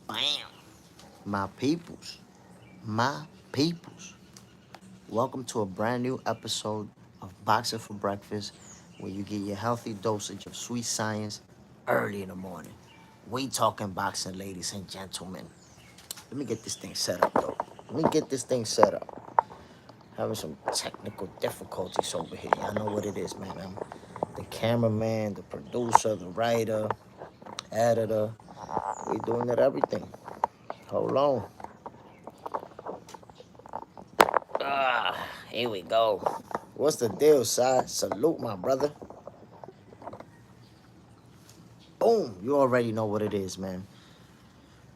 Bam. My peoples. My peoples. Welcome to a brand new episode of Boxing for Breakfast, where you get your healthy dosage of sweet science early in the morning. We talking boxing, ladies and gentlemen. Let me get this thing set up, though. Let me get this thing set up. Having some technical difficulties over here. Y'all know what it is, man. I'm the cameraman, the producer, the writer, editor. We doing it everything. Hold on. Here we go. What's the deal, Si? Salute, my brother. Boom. You already know what it is, man.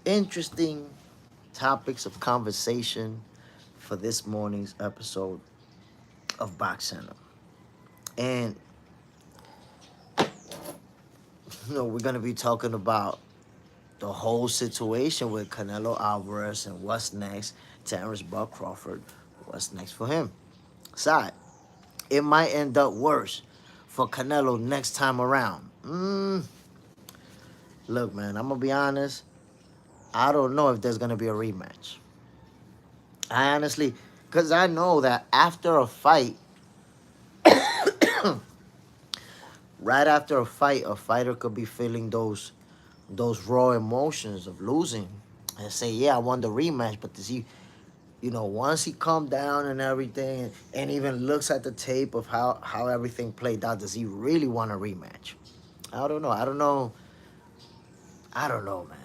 Interesting topics of conversation for this morning's episode of Box Center. And, we're going to be talking about the whole situation with Canelo Alvarez and what's next. Terence Crawford, what's next for him? Side, it might end up worse for Canelo next time around. Look, man, I'm going to be honest. I don't know if there's going to be a rematch. I honestly, because I know that after a fight, right after a fighter could be feeling those raw emotions of losing and say, yeah, I won the rematch, but does he, once he calmed down and everything and even looks at the tape of how everything played out, does he really want a rematch? I don't know. I don't know, man.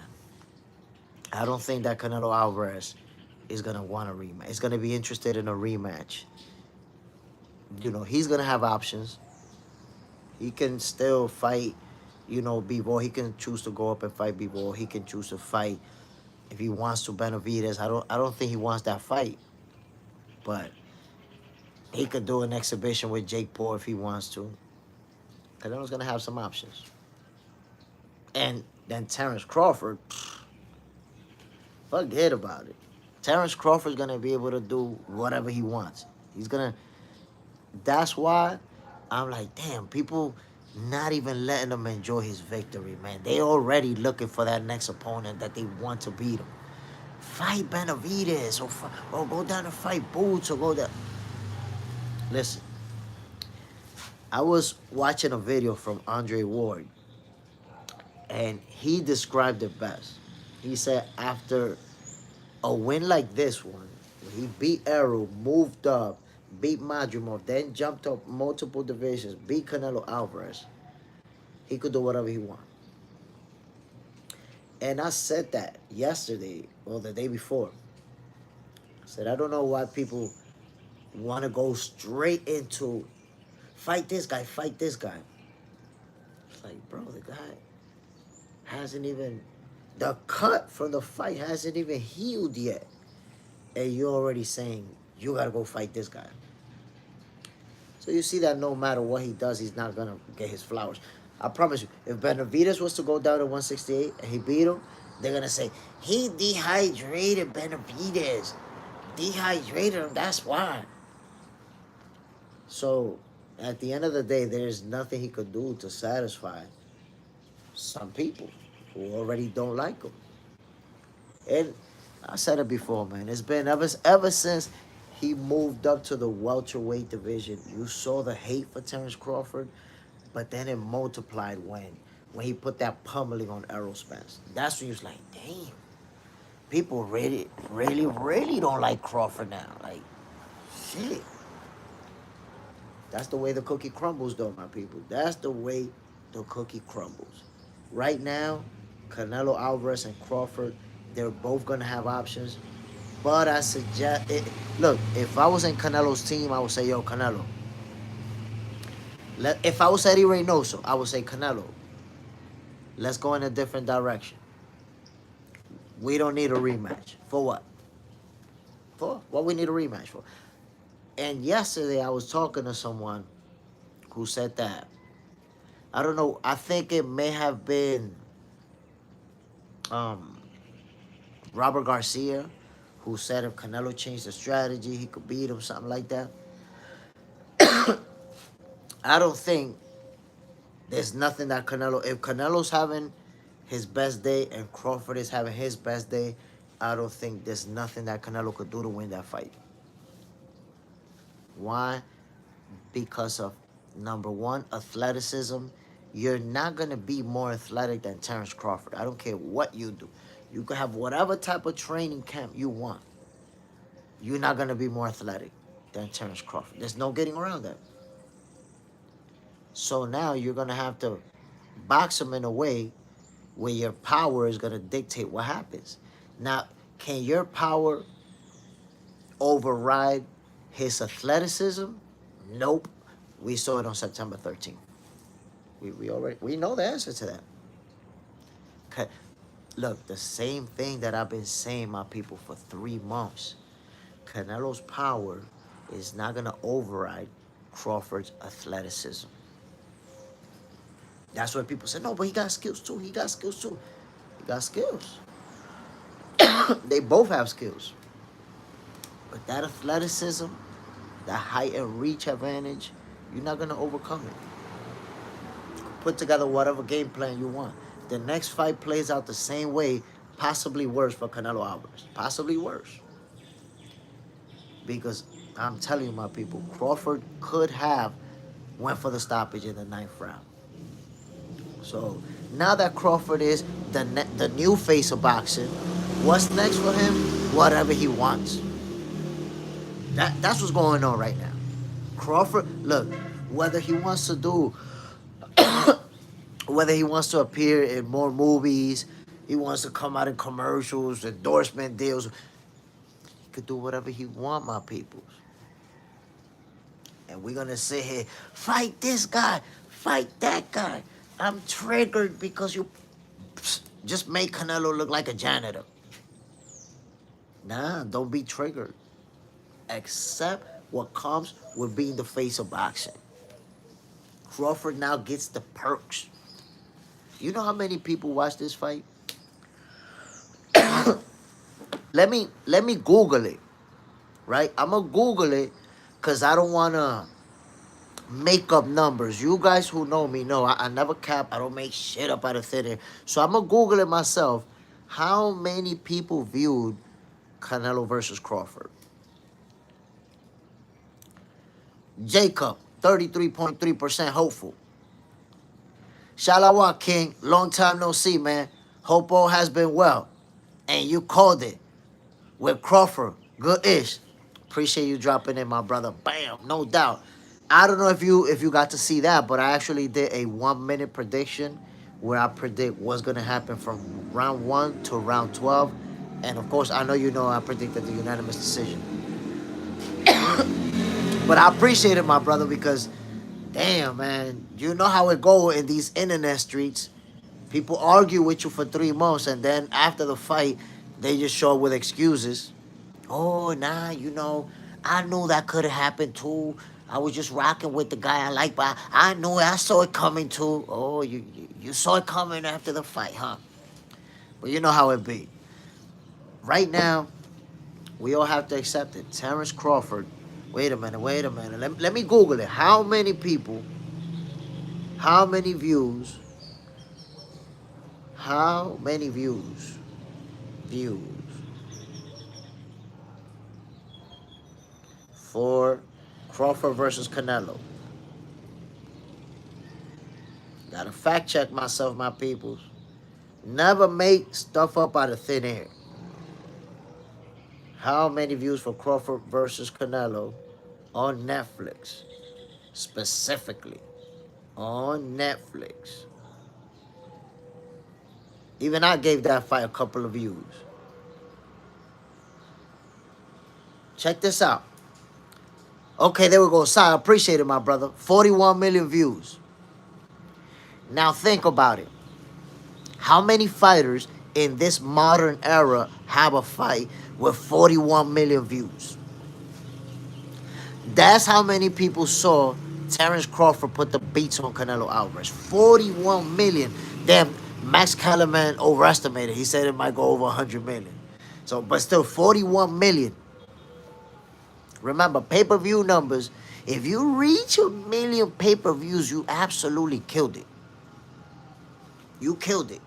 I don't think that Canelo Alvarez is going to want a rematch. He's going to be interested in a rematch. He's going to have options. He can still fight, Bivol. He can choose to go up and fight Bivol. He can choose to fight if he wants to Benavidez. I don't think he wants that fight. But he could do an exhibition with Jake Paul if he wants to. Canelo's going to have some options. And then Terence Crawford, forget about it. Terence Crawford's going to be able to do whatever he wants. He's going to... That's why I'm like, damn, people not even letting him enjoy his victory, man. They already looking for that next opponent that they want to beat him. Fight Benavidez or go down and fight Boots or go down. Listen, I was watching a video from Andre Ward, and he described it best. He said after a win like this one, he beat Errol, moved up, beat Madrimov, then jumped up multiple divisions, beat Canelo Alvarez, he could do whatever he wants. And I said that yesterday or the day before. I said, I don't know why people want to go straight into fight this guy, fight this guy. It's like, bro, the guy hasn't even, the cut from the fight hasn't even healed yet. And you're already saying, you got to go fight this guy. So you see that no matter what he does, he's not going to get his flowers. I promise you, if Benavidez was to go down to 168 and he beat him, they're going to say, he dehydrated Benavidez. Dehydrated him, that's why. So, at the end of the day, there's nothing he could do to satisfy some people who already don't like him. And I said it before, man. It's been ever since he moved up to the welterweight division. You saw the hate for Terence Crawford, but then it multiplied when he put that pummeling on Errol Spence. That's when he was like, damn, people really, really, really don't like Crawford now. Like, shit. That's the way the cookie crumbles, though, my people. That's the way the cookie crumbles. Right now, Canelo Alvarez and Crawford, they're both going to have options. But I suggest... Look, if I was in Canelo's team, I would say, yo, Canelo. If I was Eddie Reynoso, I would say, Canelo, let's go in a different direction. We don't need a rematch. For what? For what we need a rematch for? And yesterday, I was talking to someone who said that, I don't know, I think it may have been Robert Garcia, who said if Canelo changed the strategy, he could beat him, something like that. I don't think there's nothing that Canelo... If Canelo's having his best day and Crawford is having his best day, I don't think there's nothing that Canelo could do to win that fight. Why? Because of number one, athleticism. You're not gonna be more athletic than Terence Crawford. I don't care what you do. You can have whatever type of training camp you want. You're not gonna be more athletic than Terence Crawford. There's no getting around that. So now you're gonna have to box him in a way where your power is gonna dictate what happens. Now, can your power override his athleticism? Nope. We saw it on September 13th. We know the answer to that. Okay. Look, the same thing that I've been saying, my people, for 3 months. Canelo's power is not gonna override Crawford's athleticism. That's why people say, no, but he got skills too. He got skills too. He got skills. They both have skills. But that athleticism, that height and reach advantage, you're not gonna overcome it. Put together whatever game plan you want. The next fight plays out the same way, possibly worse for Canelo Alvarez. Possibly worse. Because I'm telling you, my people, Crawford could have went for the stoppage in the 9th round. So now that Crawford is the new face of boxing, what's next for him? Whatever he wants. That's what's going on right now. Crawford, look, whether he wants to do, whether he wants to appear in more movies, he wants to come out in commercials, endorsement deals, he could do whatever he wants, my peoples. And we're gonna sit here, fight this guy, fight that guy. I'm triggered because you just made Canelo look like a janitor. Nah, don't be triggered. Accept what comes with being the face of boxing. Crawford now gets the perks. You know how many people watch this fight? let me Google it. Right? I'm gonna Google it because I don't wanna make up numbers. You guys who know me know I never cap. I don't make shit up out of thin air. So I'm gonna Google it myself. How many people viewed Canelo versus Crawford? Jacob, 33.3% hopeful. Shalawa King, long time no see, man. Hope all has been well. And you called it with Crawford. Good-ish. Appreciate you dropping in, my brother. Bam, no doubt. I don't know if you got to see that, but I actually did a 1-minute prediction where I predict what's gonna happen from round 1 to round 12. And of course, I know you know I predicted the unanimous decision. But I appreciate it, my brother, because damn, man, you know how it go in these internet streets. People argue with you for 3 months, and then after the fight, they just show up with excuses. Oh, nah, you know, I knew that could have happened too. I was just rocking with the guy I like, but I knew it. I saw it coming too. Oh, you saw it coming after the fight, huh? But you know how it be. Right now, we all have to accept it. Terence Crawford. Wait a minute. Let me Google it. How many people, how many views for Crawford versus Canelo? Gotta fact check myself, my peoples. Never make stuff up out of thin air. How many views for Crawford versus Canelo on Netflix? Specifically on Netflix. Even I gave that fight a couple of views. Check this out. Okay, there we go. Sorry, I appreciate it, my brother. 41 million views. Now think about it. How many fighters in this modern era have a fight with 41 million views? That's how many people saw Terence Crawford put the beats on Canelo Alvarez. 41 million. Damn, Max Kellerman overestimated. He said it might go over 100 million. So, but still 41 million. Remember, pay-per-view numbers. If you reach 1 million pay-per-views, you absolutely killed it. You killed it.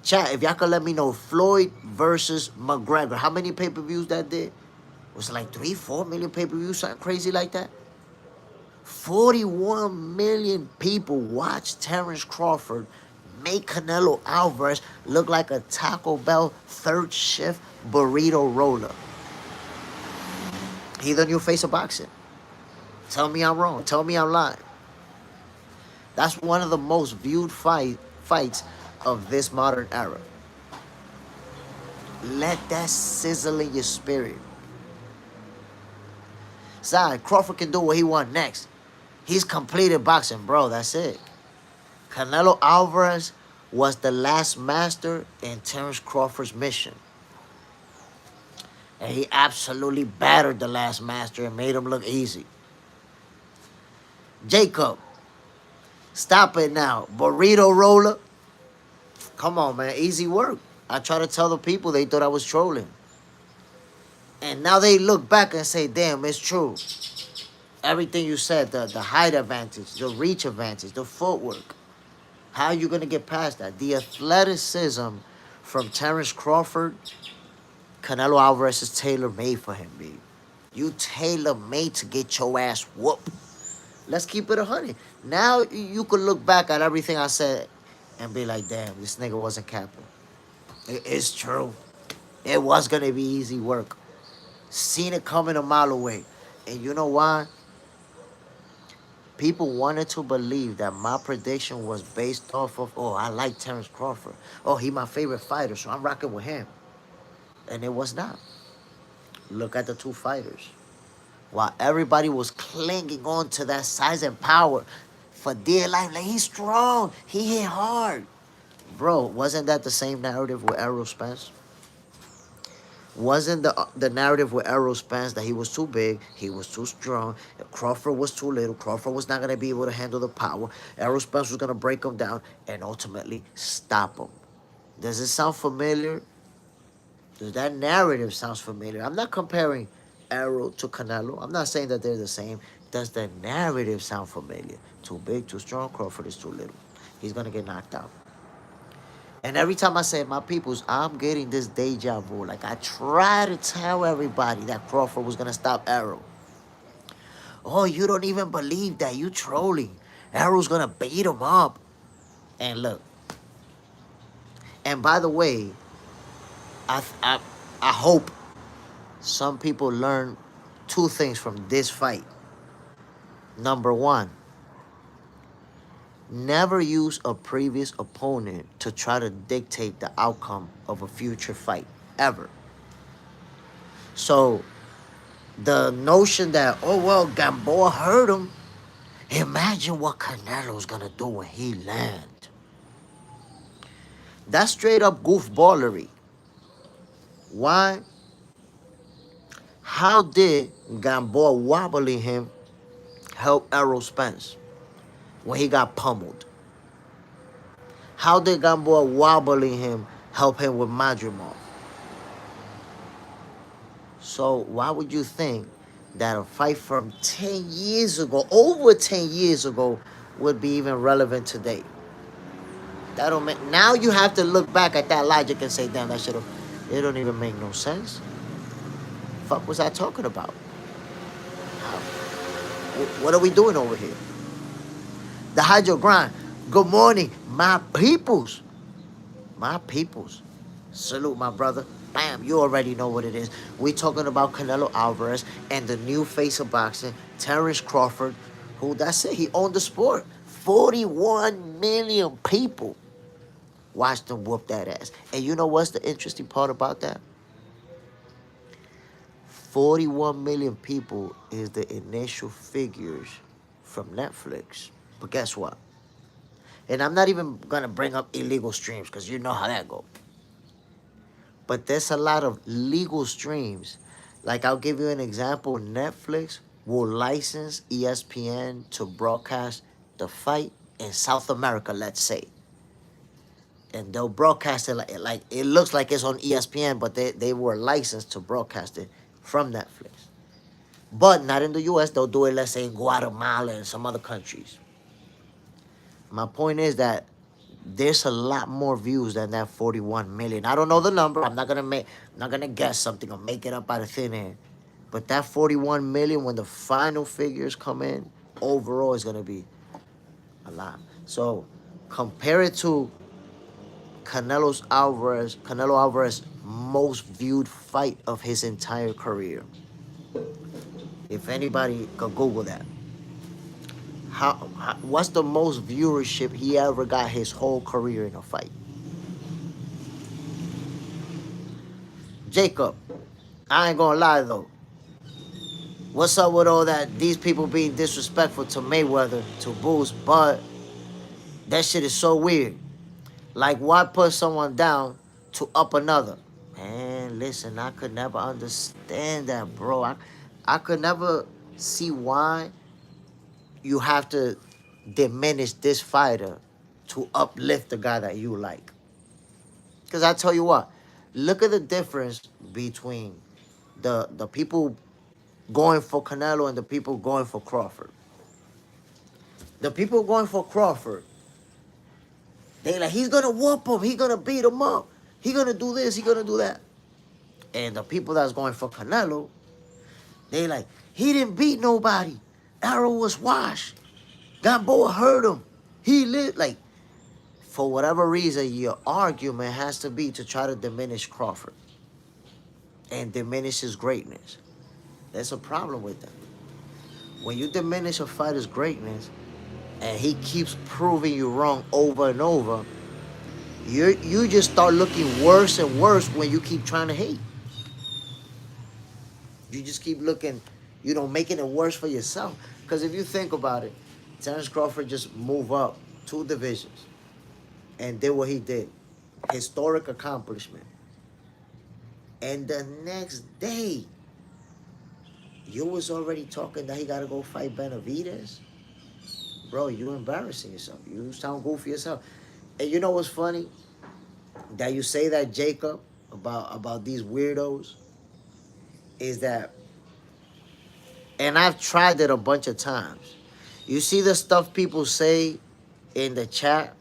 Chat, if y'all could let me know, Floyd versus McGregor, how many pay-per-views that did? Was it like 3, 4 million pay-per-views, something crazy like that? 41 million people watched Terence Crawford make Canelo Alvarez look like a Taco Bell third shift burrito roller. He the new face of boxing. Tell me I'm wrong. Tell me I'm lying. That's one of the most viewed fights of this modern era. Let that sizzle in your spirit. Side, Crawford can do what he wants next. He's completed boxing, bro. That's it. Canelo Alvarez was the last master in Terence Crawford's mission. And he absolutely battered the last master and made him look easy. Jacob, stop it now. Burrito roller. Come on, man. Easy work. I try to tell the people, they thought I was trolling. And now they look back and say, damn, it's true. Everything you said, the height advantage, the reach advantage, the footwork. How are you going to get past that? The athleticism from Terence Crawford, Canelo Alvarez is tailor-made for him, baby. You tailor-made to get your ass whooped. Let's keep it 100. Now you could look back at everything I said and be like, damn, this nigga wasn't capping. It's true. It was going to be easy work. Seen it coming a mile away. And you know why? People wanted to believe that my prediction was based off of, oh, I like Terence Crawford. Oh, he my favorite fighter, so I'm rocking with him. And it was not. Look at the two fighters. While everybody was clinging on to that size and power for dear life, like he's strong, he hit hard. Bro, wasn't that the same narrative with Errol Spence? Wasn't the narrative with Errol Spence that he was too big, he was too strong, Crawford was too little, Crawford was not going to be able to handle the power, Errol Spence was going to break him down and ultimately stop him. Does it sound familiar? Does that narrative sounds familiar? I'm not comparing Errol to Canelo. I'm not saying that they're the same. Does the narrative sound familiar? Too big, too strong, Crawford is too little. He's going to get knocked out. And every time I say, my peoples, I'm getting this deja vu. Like, I try to tell everybody that Crawford was going to stop Errol. Oh, you don't even believe that. You trolling. Errol's going to beat him up. And look. And by the way, I hope some people learn two things from this fight. Number one, never use a previous opponent to try to dictate the outcome of a future fight, ever. So, the notion that, oh, well, Gamboa hurt him, imagine what Canelo's gonna do when he lands. That's straight up goofballery. Why? How did Gamboa wobbling him help Errol Spence when he got pummeled? How did Gamboa wobbling him help him with Madrimov? So why would you think that a fight from 10 years ago, over 10 years ago, would be even relevant today? That don't make, now you have to look back at that logic and say, damn, that should have, it don't even make no sense. Fuck was I talking about? What are we doing over here? The Hydro Grind. Good morning, my peoples. My peoples. Salute, my brother. Bam, you already know what it is. We talking about Canelo Alvarez and the new face of boxing, Terence Crawford, who, that's it, he owned the sport. 41 million people watched him whoop that ass. And you know what's the interesting part about that? 41 million people is the initial figures from Netflix. But guess what? And I'm not even going to bring up illegal streams because you know how that goes. But there's a lot of legal streams. Like, I'll give you an example. Netflix will license ESPN to broadcast the fight in South America, let's say. And they'll broadcast it like it looks like it's on ESPN, but they were licensed to broadcast it from Netflix. But not in the U.S. They'll do it, let's say, in Guatemala and some other countries. My point is that there's a lot more views than that 41 million. I don't know the number. I'm not gonna guess something or make it up out of thin air. But that 41 million, when the final figures come in, overall is gonna be a lot. So compare it to Canelo Alvarez most viewed fight of his entire career. If anybody could Google that. What's the most viewership he ever got his whole career in a fight? Jacob, I ain't gonna lie though. What's up with all that? These people being disrespectful to Mayweather, to Boost, but that shit is so weird. Like, why put someone down to up another? Man, listen, I could never understand that, bro. I could never see why you have to diminish this fighter to uplift the guy that you like. Because I tell you what, look at the difference between the people going for Canelo and the people going for Crawford. The people going for Crawford, they like, he's gonna whoop him, he's gonna beat him up, he's gonna do this, he's gonna do that. And the people that's going for Canelo, they like, he didn't beat nobody. Arrow was washed. Gamboa hurt him. He lived. Like, for whatever reason, your argument has to be to try to diminish Crawford and diminish his greatness. There's a problem with that. When you diminish a fighter's greatness and he keeps proving you wrong over and over, you just start looking worse and worse when you keep trying to hate. You just keep looking, making it worse for yourself. Because if you think about it, Terence Crawford just moved up 2 divisions and did what he did. Historic accomplishment. And the next day, you was already talking that he got to go fight Benavidez. Bro, you embarrassing yourself. You sound goofy yourself. And you know what's funny? That you say that, Jacob, about these weirdos, is that, and I've tried it a bunch of times. You see the stuff people say in the chat,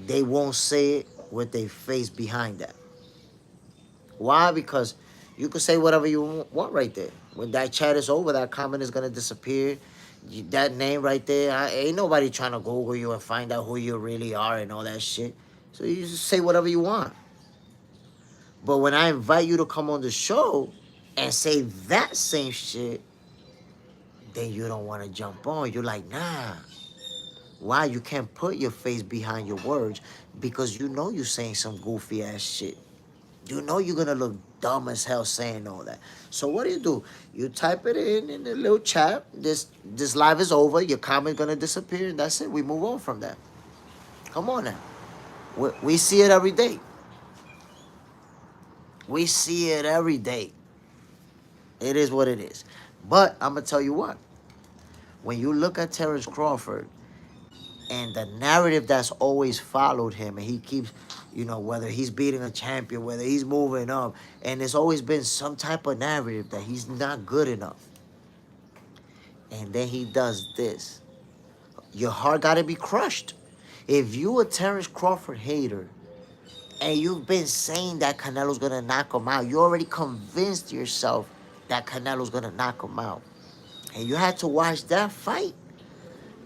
they won't say it with their face behind that. Why? Because you can say whatever you want right there. When that chat is over, that comment is going to disappear. That name right there, ain't nobody trying to Google you and find out who you really are and all that shit. So you just say whatever you want. But when I invite you to come on the show and say that same shit, then you don't want to jump on. You're like, nah. Why? You can't put your face behind your words because you know you're saying some goofy ass shit. You know you're going to look dumb as hell saying all that. So what do? You type it in the little chat. This live is over. Your comment going to disappear. And that's it. We move on from that. Come on now. We see it every day. We see it every day. It is what it is. But I'm going to tell you what. When you look at Terence Crawford and the narrative that's always followed him, and he keeps, whether he's beating a champion, whether he's moving up, and there's always been some type of narrative that he's not good enough. And then he does this. Your heart got to be crushed. If you a Terence Crawford hater, and you've been saying that Canelo's going to knock him out, you already convinced yourself that Canelo's going to knock him out, and you had to watch that fight,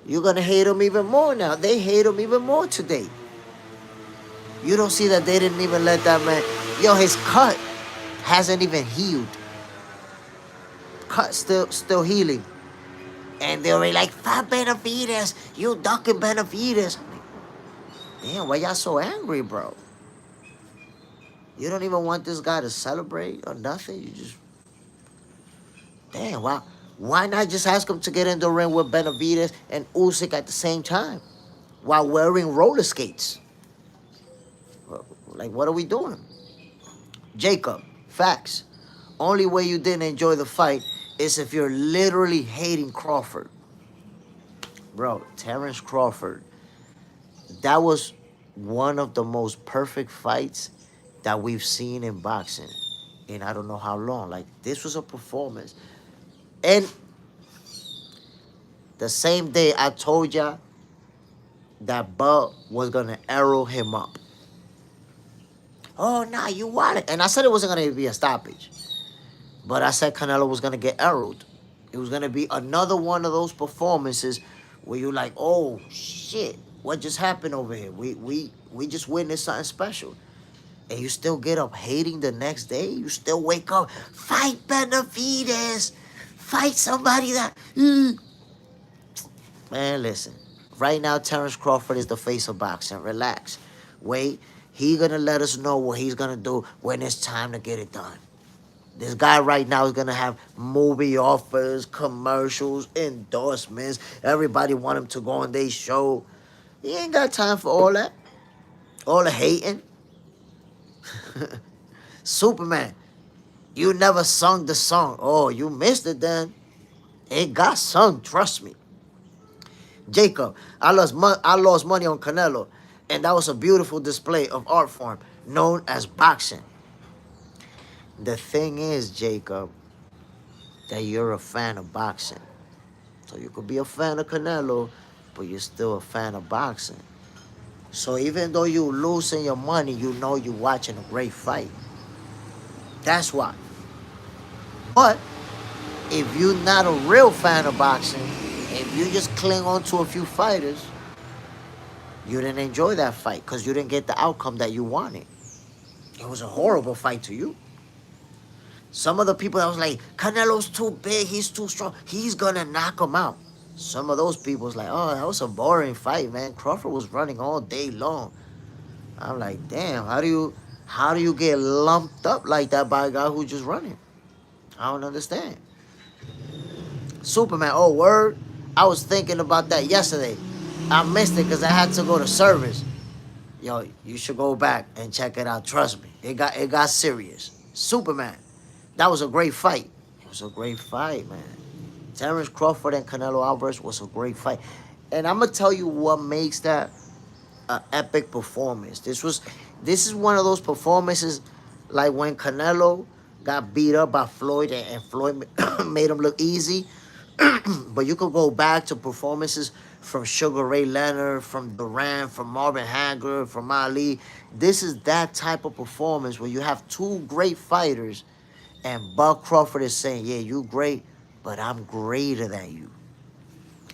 you're going to hate him even more now. They hate him even more today. You don't see that they didn't even let that man... Yo, his cut hasn't even healed. Cut still healing. And they're already like, fuck Benavidez. You ducking Benavidez. I'm like, damn, why y'all so angry, bro? You don't even want this guy to celebrate or nothing? You just... Damn, why not just ask him to get in the ring with Benavidez and Usyk at the same time while wearing roller skates? Like, what are we doing? Jacob, facts. Only way you didn't enjoy the fight is if you're literally hating Crawford. Bro, Terence Crawford, that was one of the most perfect fights that we've seen in boxing in I don't know how long. Like, this was a performance. And the same day I told y'all that Bud was gonna arrow him up. Oh, nah, you want it. And I said it wasn't gonna be a stoppage. But I said Canelo was gonna get arrowed. It was gonna be another one of those performances where you're like, oh shit, what just happened over here? We just witnessed something special. And you still get up hating the next day? You still wake up, fight Benavides, fight somebody that Man, listen. Right now, Terence Crawford is the face of boxing. Relax. Wait. He gonna let us know what he's gonna do when it's time to get it done. This guy right now is gonna have movie offers, commercials, endorsements. Everybody want him to go on their show. He ain't got time for all that. All the hating. Superman, you never sung the song. Oh, you missed it then. It got sung, trust me. Jacob, I lost money on Canelo, and that was a beautiful display of art form known as boxing. The thing is, Jacob, that you're a fan of boxing. So you could be a fan of Canelo, but you're still a fan of boxing. So even though you're losing your money, you know you're watching a great fight. That's why. But if you're not a real fan of boxing, if you just cling on to a few fighters, you didn't enjoy that fight because you didn't get the outcome that you wanted. It was a horrible fight to you. Some of the people that was like, Canelo's too big, he's too strong, he's gonna knock him out. Some of those people was like, oh, that was a boring fight, man. Crawford was running all day long. I'm like, damn, how do you get lumped up like that by a guy who's just running? I don't understand. Superman, oh word. I was thinking about that yesterday. I missed it because I had to go to service. Yo, you should go back and check it out. Trust me. It got serious. Superman. That was a great fight. It was a great fight, man. Terence Crawford and Canelo Alvarez was a great fight. And I'm gonna tell you what makes that an epic performance. This is one of those performances like when Canelo got beat up by Floyd and Floyd made him look easy. But you could go back to performances from Sugar Ray Leonard, from Durant, from Marvin Hagler, from Ali. This is that type of performance where you have two great fighters and Buck Crawford is saying, yeah, you great, but I'm greater than you.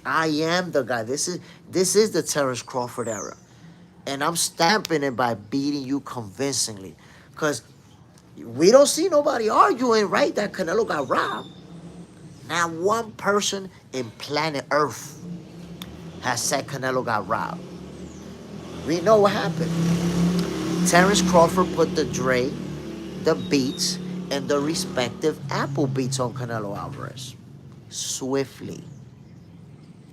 I am the guy. This is the Terence Crawford era. And I'm stamping it by beating you convincingly. Because we don't see nobody arguing, right, that Canelo got robbed. Not one person in planet Earth has said Canelo got robbed. We know what happened. Terence Crawford put the Dre, the beats, and the respective Apple beats on Canelo Alvarez. Swiftly.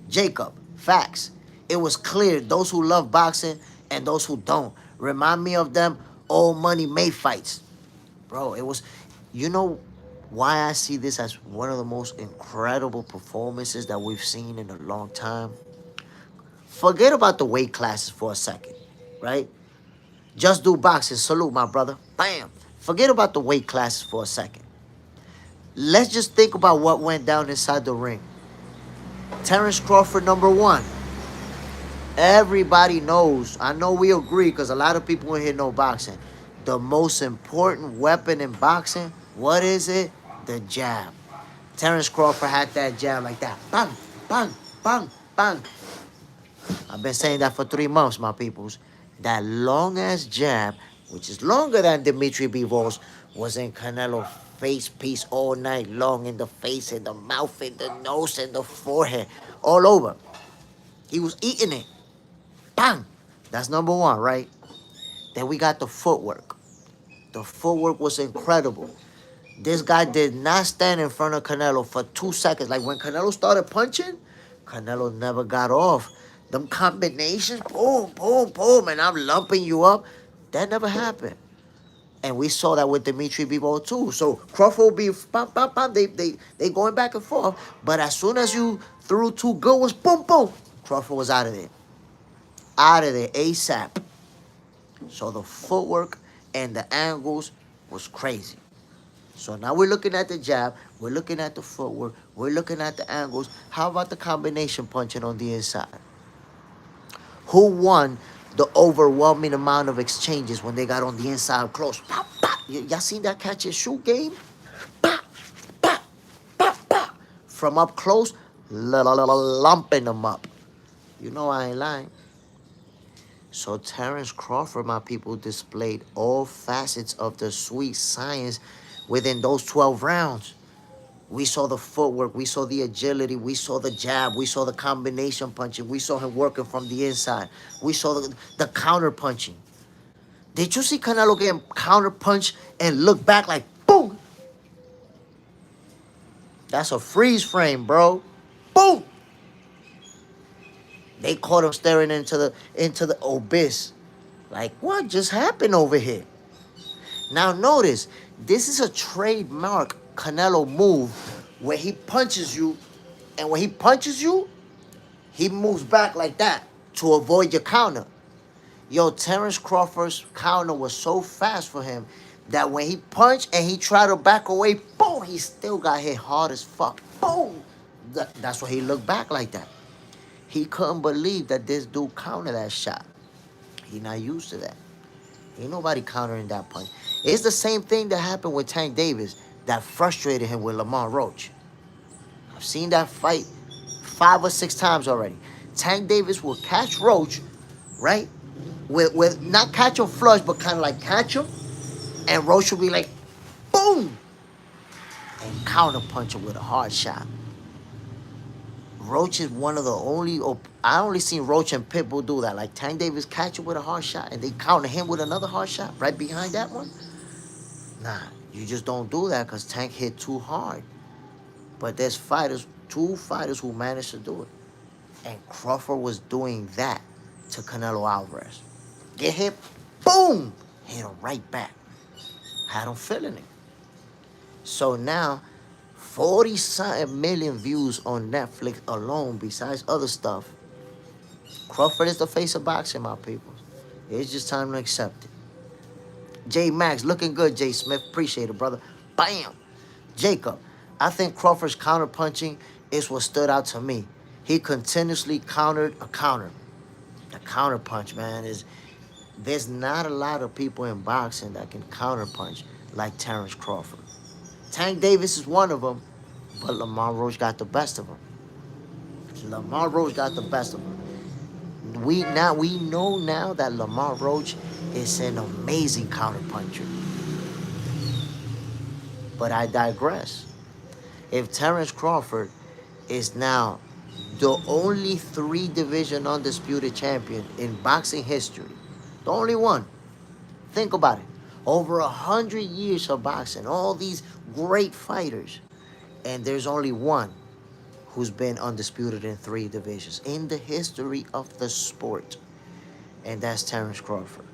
Jacob, facts. It was clear those who love boxing and those who don't. Remind me of them old money made fights. Bro, it was, you know why I see this as one of the most incredible performances that we've seen in a long time? Forget about the weight classes for a second, right? Just do boxing. Salute, my brother. Bam. Forget about the weight classes for a second. Let's just think about what went down inside the ring. Terence Crawford, number one. Everybody knows. I know we agree because a lot of people in here know boxing. The most important weapon in boxing, what is it? The jab. Terence Crawford had that jab like that. Bang, bang, bang, bang. I've been saying that for 3 months, my peoples. That long-ass jab, which is longer than Dimitri Bivol, was in Canelo's face piece all night long, in the face, in the mouth, in the nose, in the forehead, all over. He was eating it. Bang! That's number one, right? Then we got the footwork. The footwork was incredible. This guy did not stand in front of Canelo for 2 seconds. Like when Canelo started punching, Canelo never got off. Them combinations, boom, boom, boom, and I'm lumping you up. That never happened. And we saw that with Dimitri Bivol too. So Crawford will be bam, bam, bam. They going back and forth. But as soon as you threw 2 good ones, boom, boom, Crawford was out of there. Out of there ASAP. So the footwork and the angles was crazy. So now we're looking at the jab, we're looking at the footwork, we're looking at the angles. How about the combination punching on the inside? Who won the overwhelming amount of exchanges when they got on the inside close? Pop, pop. Y'all seen that catch and shoot game? Pop, pop, pop, pop. From up close, lumping them up. You know I ain't lying. So Terence Crawford, my people, displayed all facets of the sweet science within those 12 rounds. We saw the footwork, we saw the agility, we saw the jab, we saw the combination punching, we saw him working from the inside, we saw the counter punching. Did you see Canelo getting counter punched and look back like boom? That's a freeze frame, bro. Boom! They caught him staring into the abyss. Like, what just happened over here? Now notice, this is a trademark Canelo move where he punches you, and when he punches you, he moves back like that to avoid your counter. Yo, Terence Crawford's counter was so fast for him that when he punched and he tried to back away, boom, he still got hit hard as fuck. Boom! That's why he looked back like that. He couldn't believe that this dude countered that shot. He not used to that. Ain't nobody countering that punch. It's the same thing that happened with Tank Davis that frustrated him with Lamar Roach. I've seen that fight 5 or 6 times already. Tank Davis will catch Roach, right? With not catch him flush, but kind of like catch him, and Roach will be like, boom, and counter punch him with a hard shot. Roach is one of the only, I only seen Roach and Pitbull do that. Like Tank Davis catch him with a hard shot and they counter him with another hard shot right behind that one. Nah, you just don't do that because Tank hit too hard. But there's fighters, 2 fighters who managed to do it. And Crawford was doing that to Canelo Alvarez. Get hit, boom, hit him right back. Had him feeling it. So now, 40-something million views on Netflix alone, besides other stuff. Crawford is the face of boxing, my people. It's just time to accept it. J Max, looking good, J Smith. Appreciate it, brother. Bam! Jacob, I think Crawford's counter-punching is what stood out to me. He continuously countered a counter. The counter-punch, man, is... There's not a lot of people in boxing that can counter-punch like Terence Crawford. Tank Davis is one of them, but Lamar Roach got the best of him. Lamar Roach got the best of him. We know now that Lamar Roach is an amazing counterpuncher. But I digress. If Terence Crawford is now the only 3-division undisputed champion in boxing history, the only one, think about it. Over 100 years of boxing, all these great fighters, and there's only one who's been undisputed in 3 divisions in the history of the sport, and that's Terence Crawford.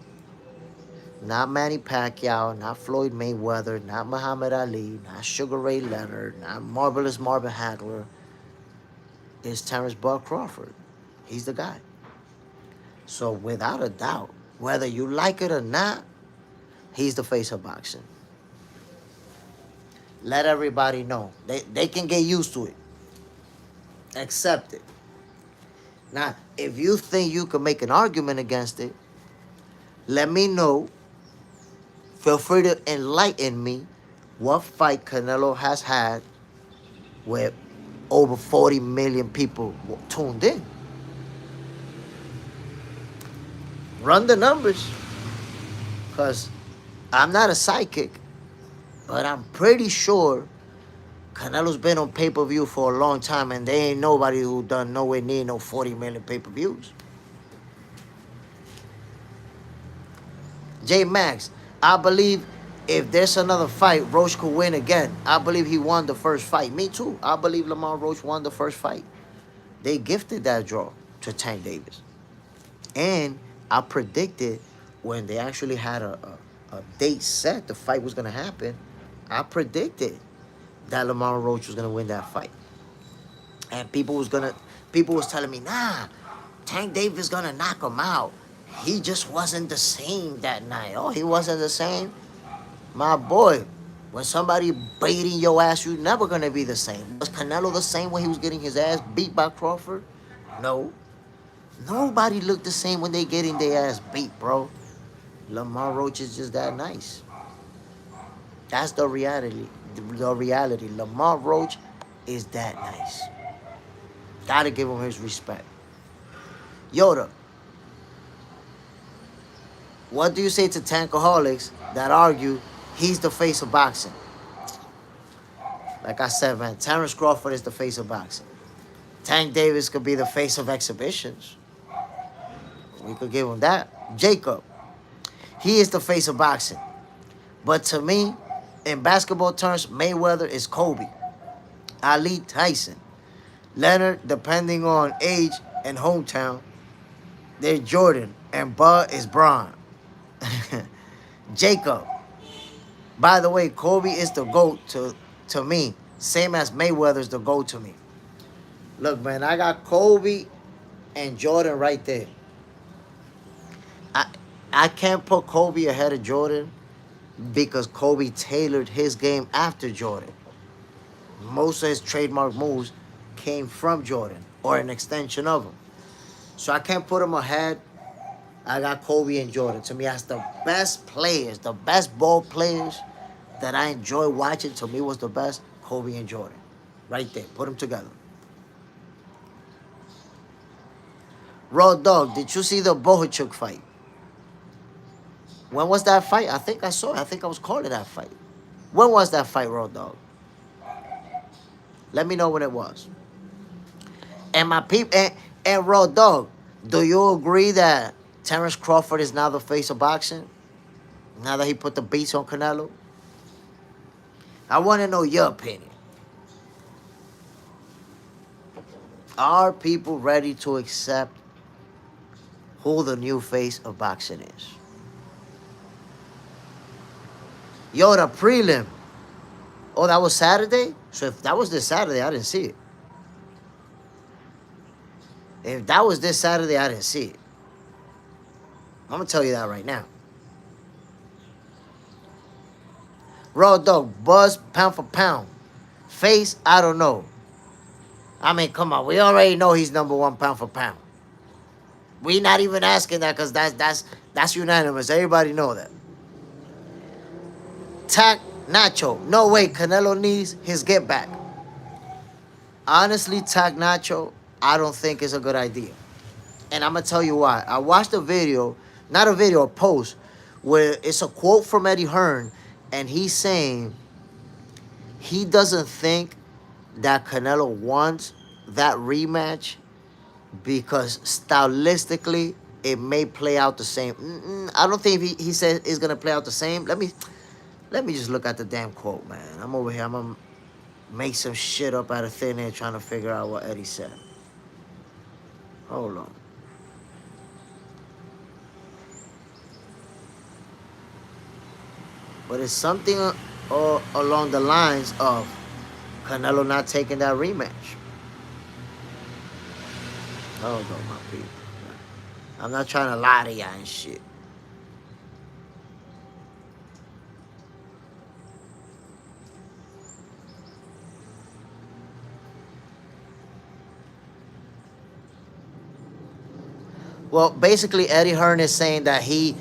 Not Manny Pacquiao, not Floyd Mayweather, not Muhammad Ali, not Sugar Ray Leonard, not Marvelous Marvin Hagler. It's Terence Bud Crawford. He's the guy. So without a doubt, whether you like it or not, he's the face of boxing. Let everybody know. They can get used to it. Accept it. Now, if you think you can make an argument against it, let me know. Feel free to enlighten me what fight Canelo has had where over 40 million people tuned in. Run the numbers. Because I'm not a psychic, but I'm pretty sure Canelo's been on pay-per-view for a long time, and there ain't nobody who done nowhere near no 40 million pay-per-views. J Max, I believe if there's another fight, Roach could win again. I believe he won the first fight. Me too. I believe Lamar Roach won the first fight. They gifted that draw to Tank Davis. And I predicted when they actually had a date set, the fight was going to happen, I predicted that Lamar Roach was going to win that fight. And people was telling me, nah, Tank Davis going to knock him out. He just wasn't the same that night. Oh, he wasn't the same? My boy, when somebody baiting your ass, you're never going to be the same. Was Canelo the same when he was getting his ass beat by Crawford? No. Nobody look the same when they getting their ass beat, bro. Lamar Roach is just that nice. That's the reality. The reality. Lamar Roach is that nice. Gotta give him his respect. Yoda, what do you say to tankaholics that argue he's the face of boxing? Like I said, man, Terence Crawford is the face of boxing. Tank Davis could be the face of exhibitions. We could give him that. Jacob, he is the face of boxing. But to me, in basketball terms, Mayweather is Kobe. Ali Tyson. Leonard, depending on age and hometown, they're Jordan. And Bud is Braun. Jacob. By the way, Kobe is the GOAT to me. Same as Mayweather's the GOAT to me. Look, man, I got Kobe and Jordan right there. I I can't put Kobe ahead of Jordan because Kobe tailored his game after Jordan. Most of his trademark moves came from Jordan or an extension of him. So I can't put him ahead. I got Kobe and Jordan. To me, that's the best players, the best ball players that I enjoy watching. To me, was the best Kobe and Jordan. Right there. Put them together. Raw Dog, did you see the Bohachuk fight? When was that fight? I think I saw it. I think I was calling that fight. When was that fight, Raw Dog? Let me know when it was. And my people and Raw Dog, do you agree that Terence Crawford is now the face of boxing? Now that he put the beats on Canelo? I want to know your opinion. Are people ready to accept who the new face of boxing is? Yo, the prelim. Oh, that was Saturday? So if that was this Saturday, I didn't see it. If that was this Saturday, I didn't see it. I'm going to tell you that right now. Raw Dog, Buzz, pound for pound. Face, I don't know. I mean, come on. We already know he's number one pound for pound. We not even asking that because that's unanimous. Everybody know that. Tac Nacho. No way. Canelo needs his get back. Honestly, Tac Nacho, I don't think is a good idea. And I'm going to tell you why. I watched a video, not a video, a post, where it's a quote from Eddie Hearn, and he's saying he doesn't think that Canelo wants that rematch because stylistically it may play out the same. I don't think he said it's going to play out the same. Let me just look at the damn quote, man. I'm over here. I'm going to make some shit up out of thin air trying to figure out what Eddie said. Hold on. But it's something along the lines of Canelo not taking that rematch. Hold on, my people. I'm not trying to lie to y'all and shit. Well, basically, Eddie Hearn is saying that he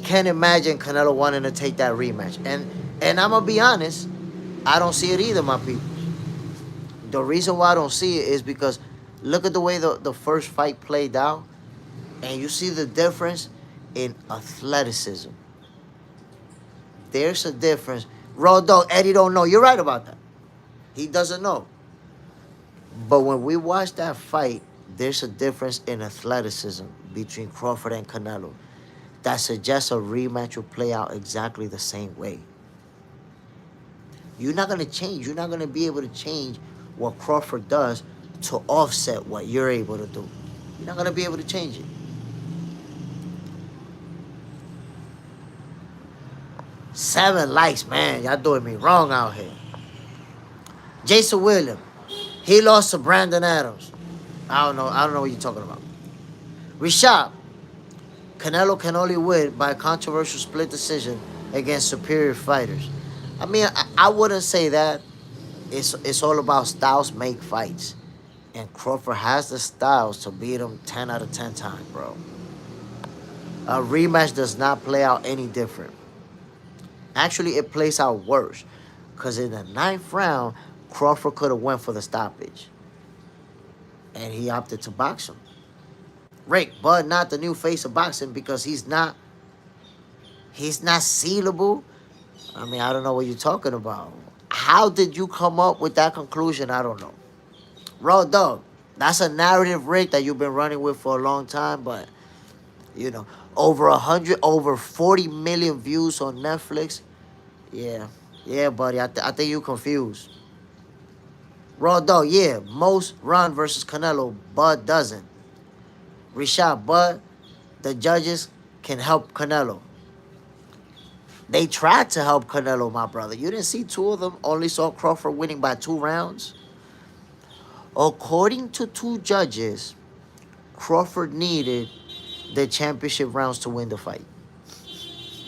can't imagine Canelo wanting to take that rematch. And I'm going to be honest, I don't see it either, my people. The reason why I don't see it is because look at the way the first fight played out, and you see the difference in athleticism. There's a difference. Raw Dog, Eddie don't know. You're right about that. He doesn't know. But when we watch that fight, there's a difference in athleticism between Crawford and Canelo that suggests a rematch will play out exactly the same way. You're not going to change. You're not going to be able to change what Crawford does to offset what you're able to do. You're not going to be able to change it. Seven likes, man. Y'all doing me wrong out here. Jason Williams. He lost to Brandon Adams. I don't know what you're talking about. Rishab. Canelo can only win by a controversial split decision against superior fighters. I mean, I wouldn't say that. It's all about styles make fights. And Crawford has the styles to beat him 10 out of 10 times, bro. A rematch does not play out any different. Actually, it plays out worse. Because in the ninth round, Crawford could have went for the stoppage. And he opted to box him. Rick, Bud not the new face of boxing because he's not sealable. I mean, I don't know what you're talking about. How did you come up with that conclusion? I don't know. Raw dog. That's a narrative, Rick, that you've been running with for a long time, but you know, over 40 million views on Netflix. Yeah, yeah, buddy. I think you confused. Raw dog. Yeah, most run versus Canelo. Bud doesn't. Rashad, Bud. The judges can help Canelo. They tried to help Canelo, my brother. You didn't see two of them. Only saw Crawford winning by 2 rounds. According to two judges, Crawford needed the championship rounds to win the fight.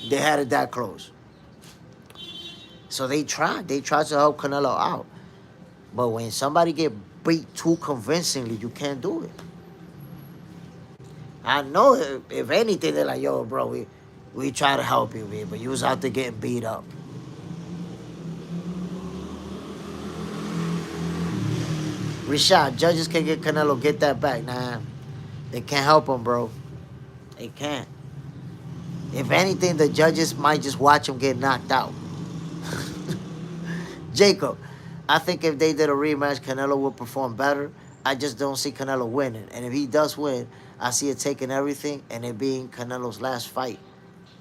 They had it that close. So they tried. They tried to help Canelo out. But when somebody get beat too convincingly, you can't do it. I know if anything, they're like, yo, bro, we try to help you, man, but you was out there getting beat up. Rashad, judges can get Canelo, get that back. Nah, they can't help him, bro. They can't. If anything, the judges might just watch him get knocked out. Jacob, I think if they did a rematch, Canelo would perform better. I just don't see Canelo winning. And if he does win, I see it taking everything and it being Canelo's last fight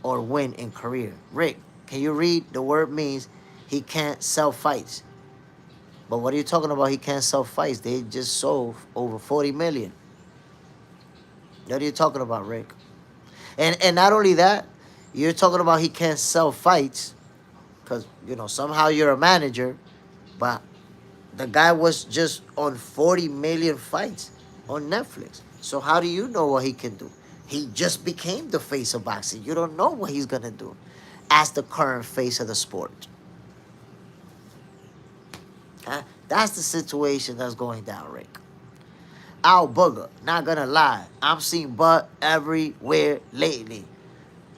or win in career. Rick, can you read? The word means he can't sell fights. But what are you talking about? He can't sell fights. They just sold over 40 million. What are you talking about, Rick? And not only that, you're talking about he can't sell fights because, somehow you're a manager, but the guy was just on 40 million fights on Netflix. So how do you know what he can do? He just became the face of boxing. You don't know what he's going to do as the current face of the sport. That's the situation that's going down, Rick. Al Booger, not going to lie, I'm seeing Bud everywhere lately.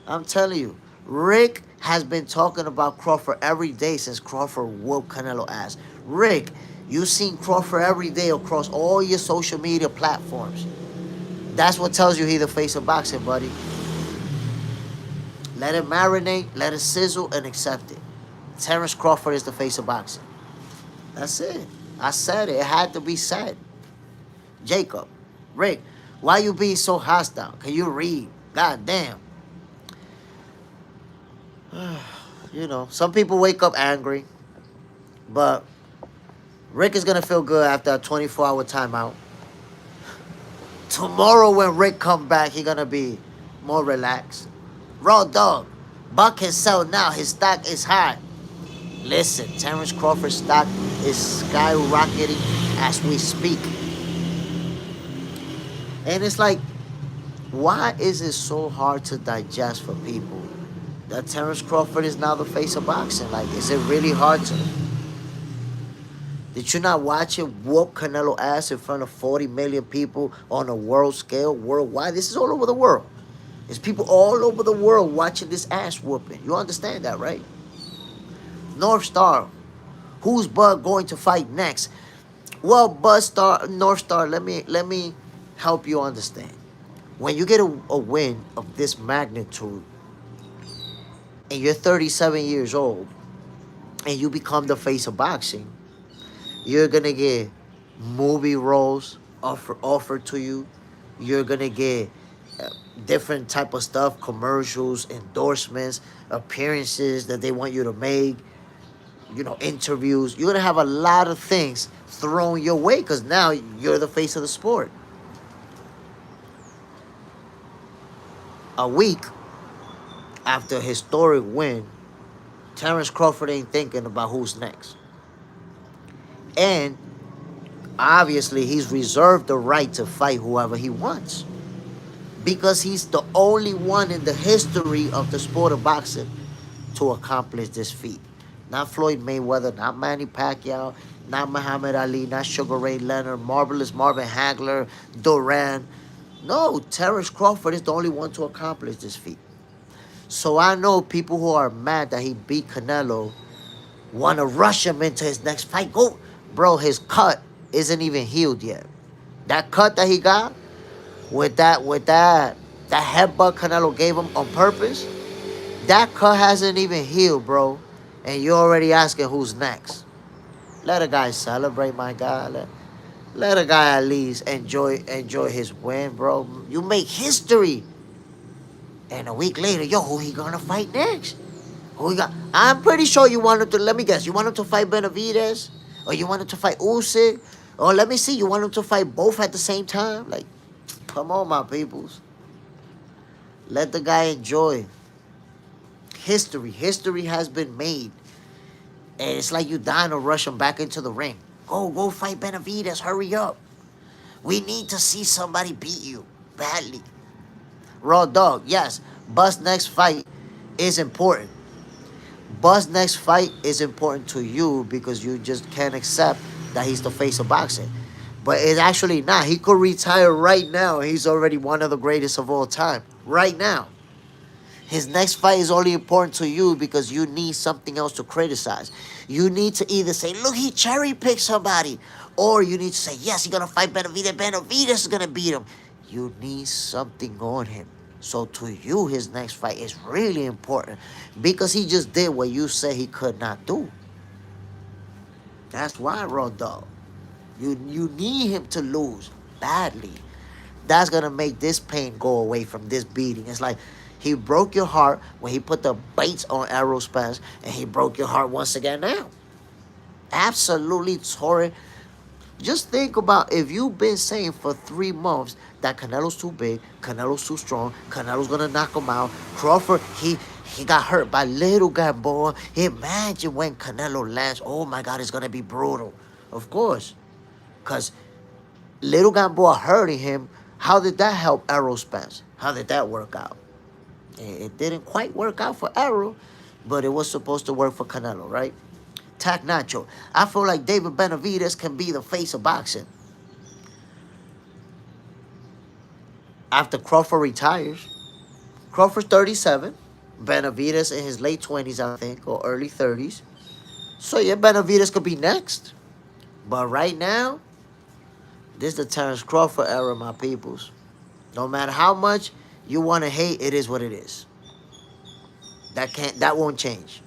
I'm telling you, Rick has been talking about Crawford every day since Crawford whooped Canelo ass. Rick, you've seen Crawford every day across all your social media platforms. That's what tells you he's the face of boxing, buddy. Let it marinate, let it sizzle, and accept it. Terence Crawford is the face of boxing. That's it. I said it. It had to be said. Jacob, Rick, why you being so hostile? Can you read? God damn. Some people wake up angry, but Rick is going to feel good after a 24-hour timeout. Tomorrow when Rick come back, he going to be more relaxed. Raw dog, Buck can sell now. His stock is high. Listen, Terence Crawford's stock is skyrocketing as we speak. And it's like, why is it so hard to digest for people that Terence Crawford is now the face of boxing? Like, is it really hard to? Did you not watch it whoop Canelo ass in front of 40 million people on a world scale, worldwide? This is all over the world. There's people all over the world watching this ass whooping. You understand that, right? North Star. Who's Bud going to fight next? Well, North Star, let me help you understand. When you get a win of this magnitude and you're 37 years old and you become the face of boxing, you're going to get movie roles offered to you. You're going to get different type of stuff, commercials, endorsements, appearances that they want you to make, interviews. You're going to have a lot of things thrown your way because now you're the face of the sport. A week after a historic win, Terence Crawford ain't thinking about who's next. And obviously, he's reserved the right to fight whoever he wants because he's the only one in the history of the sport of boxing to accomplish this feat. Not Floyd Mayweather, not Manny Pacquiao, not Muhammad Ali, not Sugar Ray Leonard, Marvelous Marvin Hagler, Duran. No, Terence Crawford is the only one to accomplish this feat. So I know people who are mad that he beat Canelo want to rush him into his next fight. Go, bro. His cut isn't even healed yet. That cut that he got that headbutt Canelo gave him on purpose. That cut hasn't even healed, bro. And you're already asking who's next. Let a guy celebrate, my guy. Let a guy at least enjoy his win, bro. You make history. And a week later, yo, who he gonna fight next? Who he got? I'm pretty sure you want him to. Let me guess. You want him to fight Benavidez, or you want him to fight Usyk, or let me see. You want him to fight both at the same time? Like, come on, my peoples. Let the guy enjoy history. History has been made, and it's like you dying to rush him back into the ring. Go fight Benavidez. Hurry up. We need to see somebody beat you badly. Raw dog, yes. Buzz next fight is important. Buzz next fight is important to you because you just can't accept that he's the face of boxing. But it's actually not. He could retire right now. He's already one of the greatest of all time. Right now. His next fight is only important to you because you need something else to criticize. You need to either say, look, he cherry picked somebody. Or you need to say, yes, he's going to fight Benavidez. Benavidez is going to beat him. You need something on him. So to you, his next fight is really important because he just did what you said he could not do. That's why, Raw Dog. You need him to lose badly. That's going to make this pain go away from this beating. It's like he broke your heart when he put the baits on Errol Spence, and he broke your heart once again now. Absolutely tore it. Just think about if you've been saying for 3 months that Canelo's too big, Canelo's too strong, Canelo's going to knock him out. Crawford, he got hurt by Little Gamboa. Imagine when Canelo lands. Oh, my God, it's going to be brutal. Of course. Because Little Gamboa hurting him, how did that help Errol Spence? How did that work out? It didn't quite work out for Errol, but it was supposed to work for Canelo, right? Tac Nacho. I feel like David Benavidez can be the face of boxing. After Crawford retires, Crawford's 37. Benavidez in his late 20s, I think, or early 30s. So, yeah, Benavidez could be next. But right now, this is the Terence Crawford era, my peoples. No matter how much you want to hate, it is what it is. That won't change.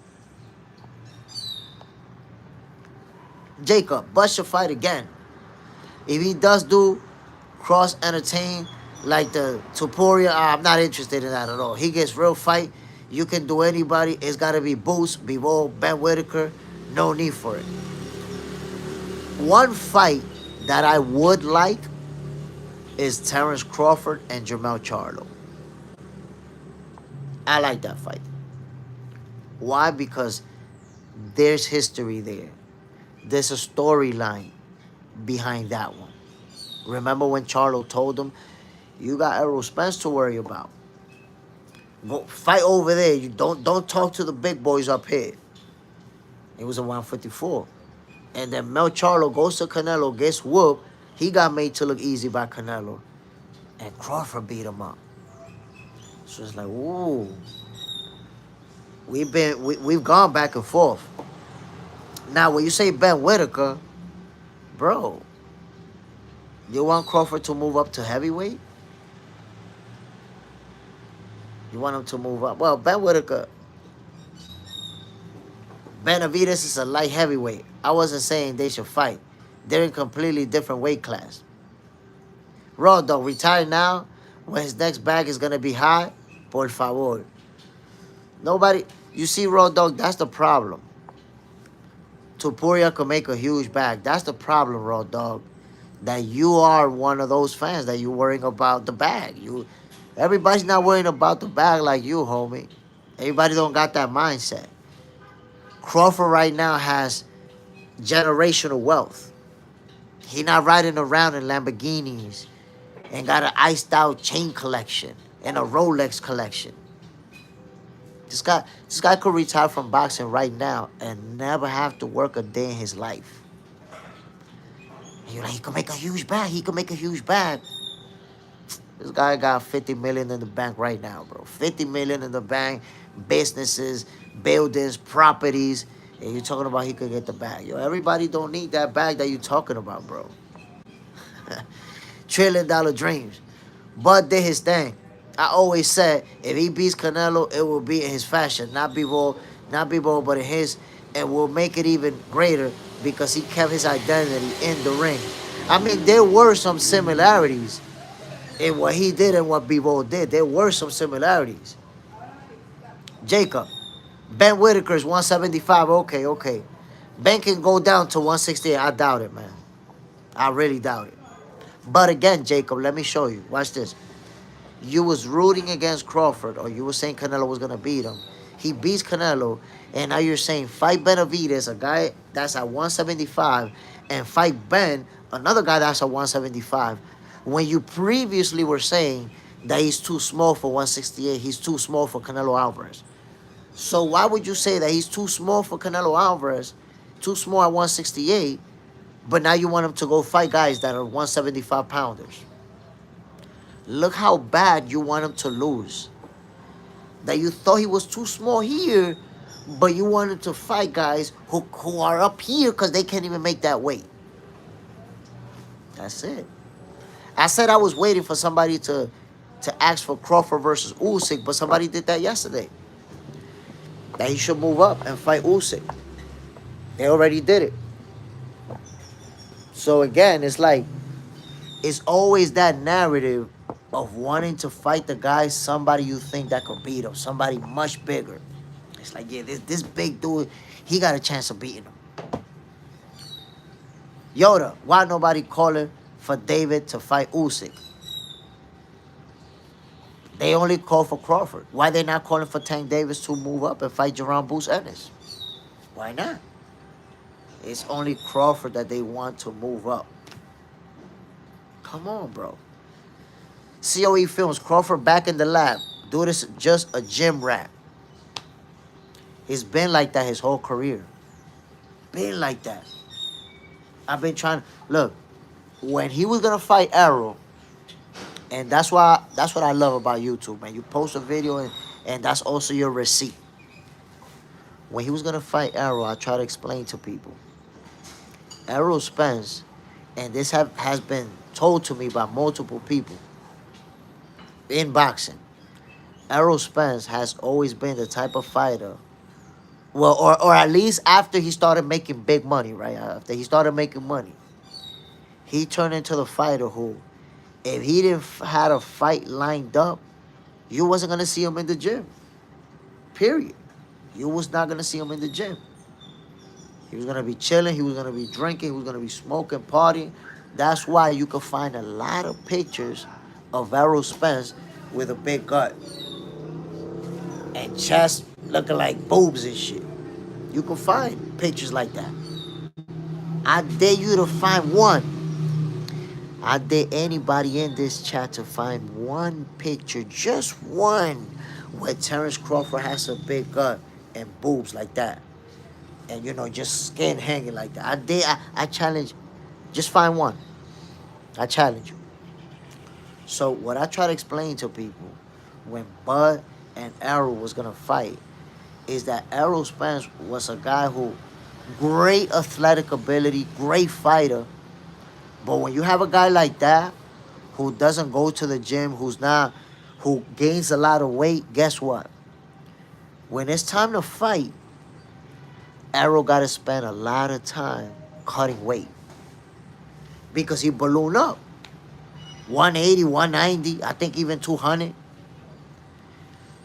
Jacob, Buzz should fight again. If he does do cross entertain like the Topuria, I'm not interested in that at all. He gets real fight. You can do anybody. It's got to be Boost, Bivol, Ben Whitaker. No need for it. One fight that I would like is Terence Crawford and Jermell Charlo. I like that fight. Why? Because there's history there. There's a storyline behind that one. Remember when Charlo told him, you got Errol Spence to worry about. Go fight over there. You don't talk to the big boys up here. It was a 154. And then Mel Charlo goes to Canelo, gets whooped. He got made to look easy by Canelo. And Crawford beat him up. So it's like, ooh. We've gone back and forth. Now, when you say Ben Whitaker, bro, you want Crawford to move up to heavyweight? You want him to move up? Well, Ben Whitaker, Benavidez is a light heavyweight. I wasn't saying they should fight. They're in completely different weight class. Raw Dog, retire now when his next bag is going to be high? Por favor. Nobody, you see, Raw Dog, that's the problem. Topuria could make a huge bag. That's the problem, Raw Dog. That you are one of those fans that you're worrying about the bag. Everybody's not worrying about the bag like you, homie. Everybody don't got that mindset. Crawford right now has generational wealth. He not riding around in Lamborghinis and got an iced out chain collection and a Rolex collection. This guy could retire from boxing right now and never have to work a day in his life. And you're like, he could make a huge bag. He could make a huge bag. This guy got 50 million in the bank right now, bro. 50 million in the bank, businesses, buildings, properties. And you're talking about he could get the bag. Yo, everybody don't need that bag that you're talking about, bro. $1 trillion dreams. Bud did his thing. I always said if he beats Canelo, it will be in his fashion, not be bold, but in his, and will make it even greater because he kept his identity in the ring. I mean, there were some similarities in what he did and what Bivol did. There were some similarities. Jacob, Ben Whitaker's 175. Okay. Ben can go down to 168. I doubt it, man. I really doubt it. But again, Jacob, let me show you. Watch this. You was rooting against Crawford, or you were saying Canelo was gonna beat him. He beats Canelo, and now you're saying fight Benavidez, a guy that's at 175, and fight Ben, another guy that's at 175. When you previously were saying that he's too small for 168, he's too small for Canelo Alvarez. So why would you say that he's too small for Canelo Alvarez, too small at 168, but now you want him to go fight guys that are 175 pounders? Look how bad you want him to lose. That you thought he was too small here, but you wanted to fight guys who are up here because they can't even make that weight. That's it. I said I was waiting for somebody to ask for Crawford versus Usyk, but somebody did that yesterday. That he should move up and fight Usyk. They already did it. So again, it's like, it's always that narrative of wanting to fight the guy, somebody you think that could beat him, somebody much bigger. It's like, yeah, this big dude, he got a chance of beating him. Yoda, why nobody calling for David to fight Usyk? They only call for Crawford. Why they not calling for Tank Davis to move up and fight Jerome Boots Ennis? Why not? It's only Crawford that they want to move up. Come on, bro. COE Films, Crawford back in the lab. Dude is just a gym rat. He's been like that his whole career. Been like that. I've been trying. Look, when he was gonna fight Arrow, and that's what I love about YouTube, man. You post a video and that's also your receipt. When he was gonna fight Arrow, I try to explain to people. Errol Spence, and this has been told to me by multiple people in boxing. Errol Spence has always been the type of fighter, well, or at least after he started making big money, right? After he started making money, he turned into the fighter who, if he didn't had a fight lined up, you wasn't gonna see him in the gym. Period. You was not gonna see him in the gym. He was gonna be chilling. He was gonna be drinking. He was gonna be smoking, partying. That's why you can find a lot of pictures of Errol Spence with a big gut and chest looking like boobs and shit. You can find pictures like that. I dare you to find one. I dare anybody in this chat to find one picture, just one, where Terence Crawford has a big gut and boobs like that. And, you know, just skin hanging like that. I challenge, just find one. I challenge you. So what I try to explain to people when Bud and Errol was going to fight is that Errol Spence was a guy who, great athletic ability, great fighter. But when you have a guy like that who doesn't go to the gym, who gains a lot of weight, guess what? When it's time to fight, Errol got to spend a lot of time cutting weight because he ballooned up. 180, 190, I think even 200.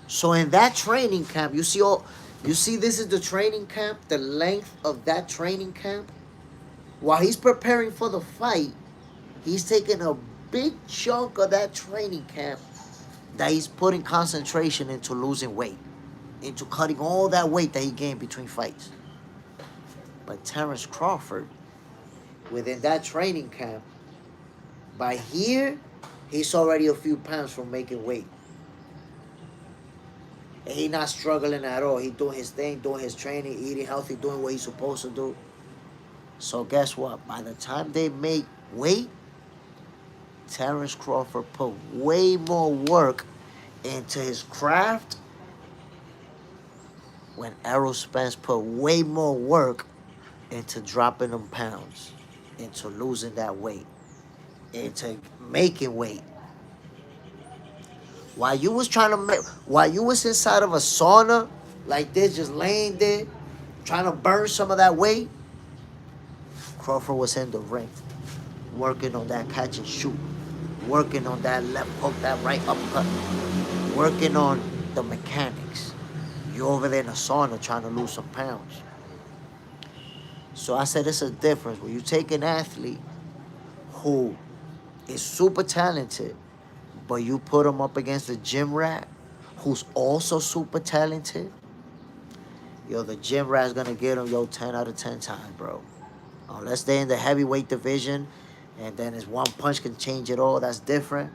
So in that training camp, you see this is the training camp, the length of that training camp. While he's preparing for the fight, he's taking a big chunk of that training camp that he's putting concentration into losing weight, into cutting all that weight that he gained between fights. But Terence Crawford, within that training camp, by here, he's already a few pounds from making weight. And he not struggling at all. He doing his thing, doing his training, eating healthy, doing what he's supposed to do. So guess what? By the time they make weight, Terence Crawford put way more work into his craft when Errol Spence put way more work into dropping them pounds, into losing that weight, into making weight. While you was inside of a sauna like this, just laying there, trying to burn some of that weight, Crawford was in the ring, working on that catch and shoot, working on that left hook, that right uppercut, working on the mechanics. You're over there in a sauna trying to lose some pounds. So I said it's a difference when you take an athlete who is super talented, but you put him up against a gym rat who's also super talented. Yo, the gym rat's gonna get him, 10 out of 10 times, bro. Unless they're in the heavyweight division, and then his one punch can change it all, that's different.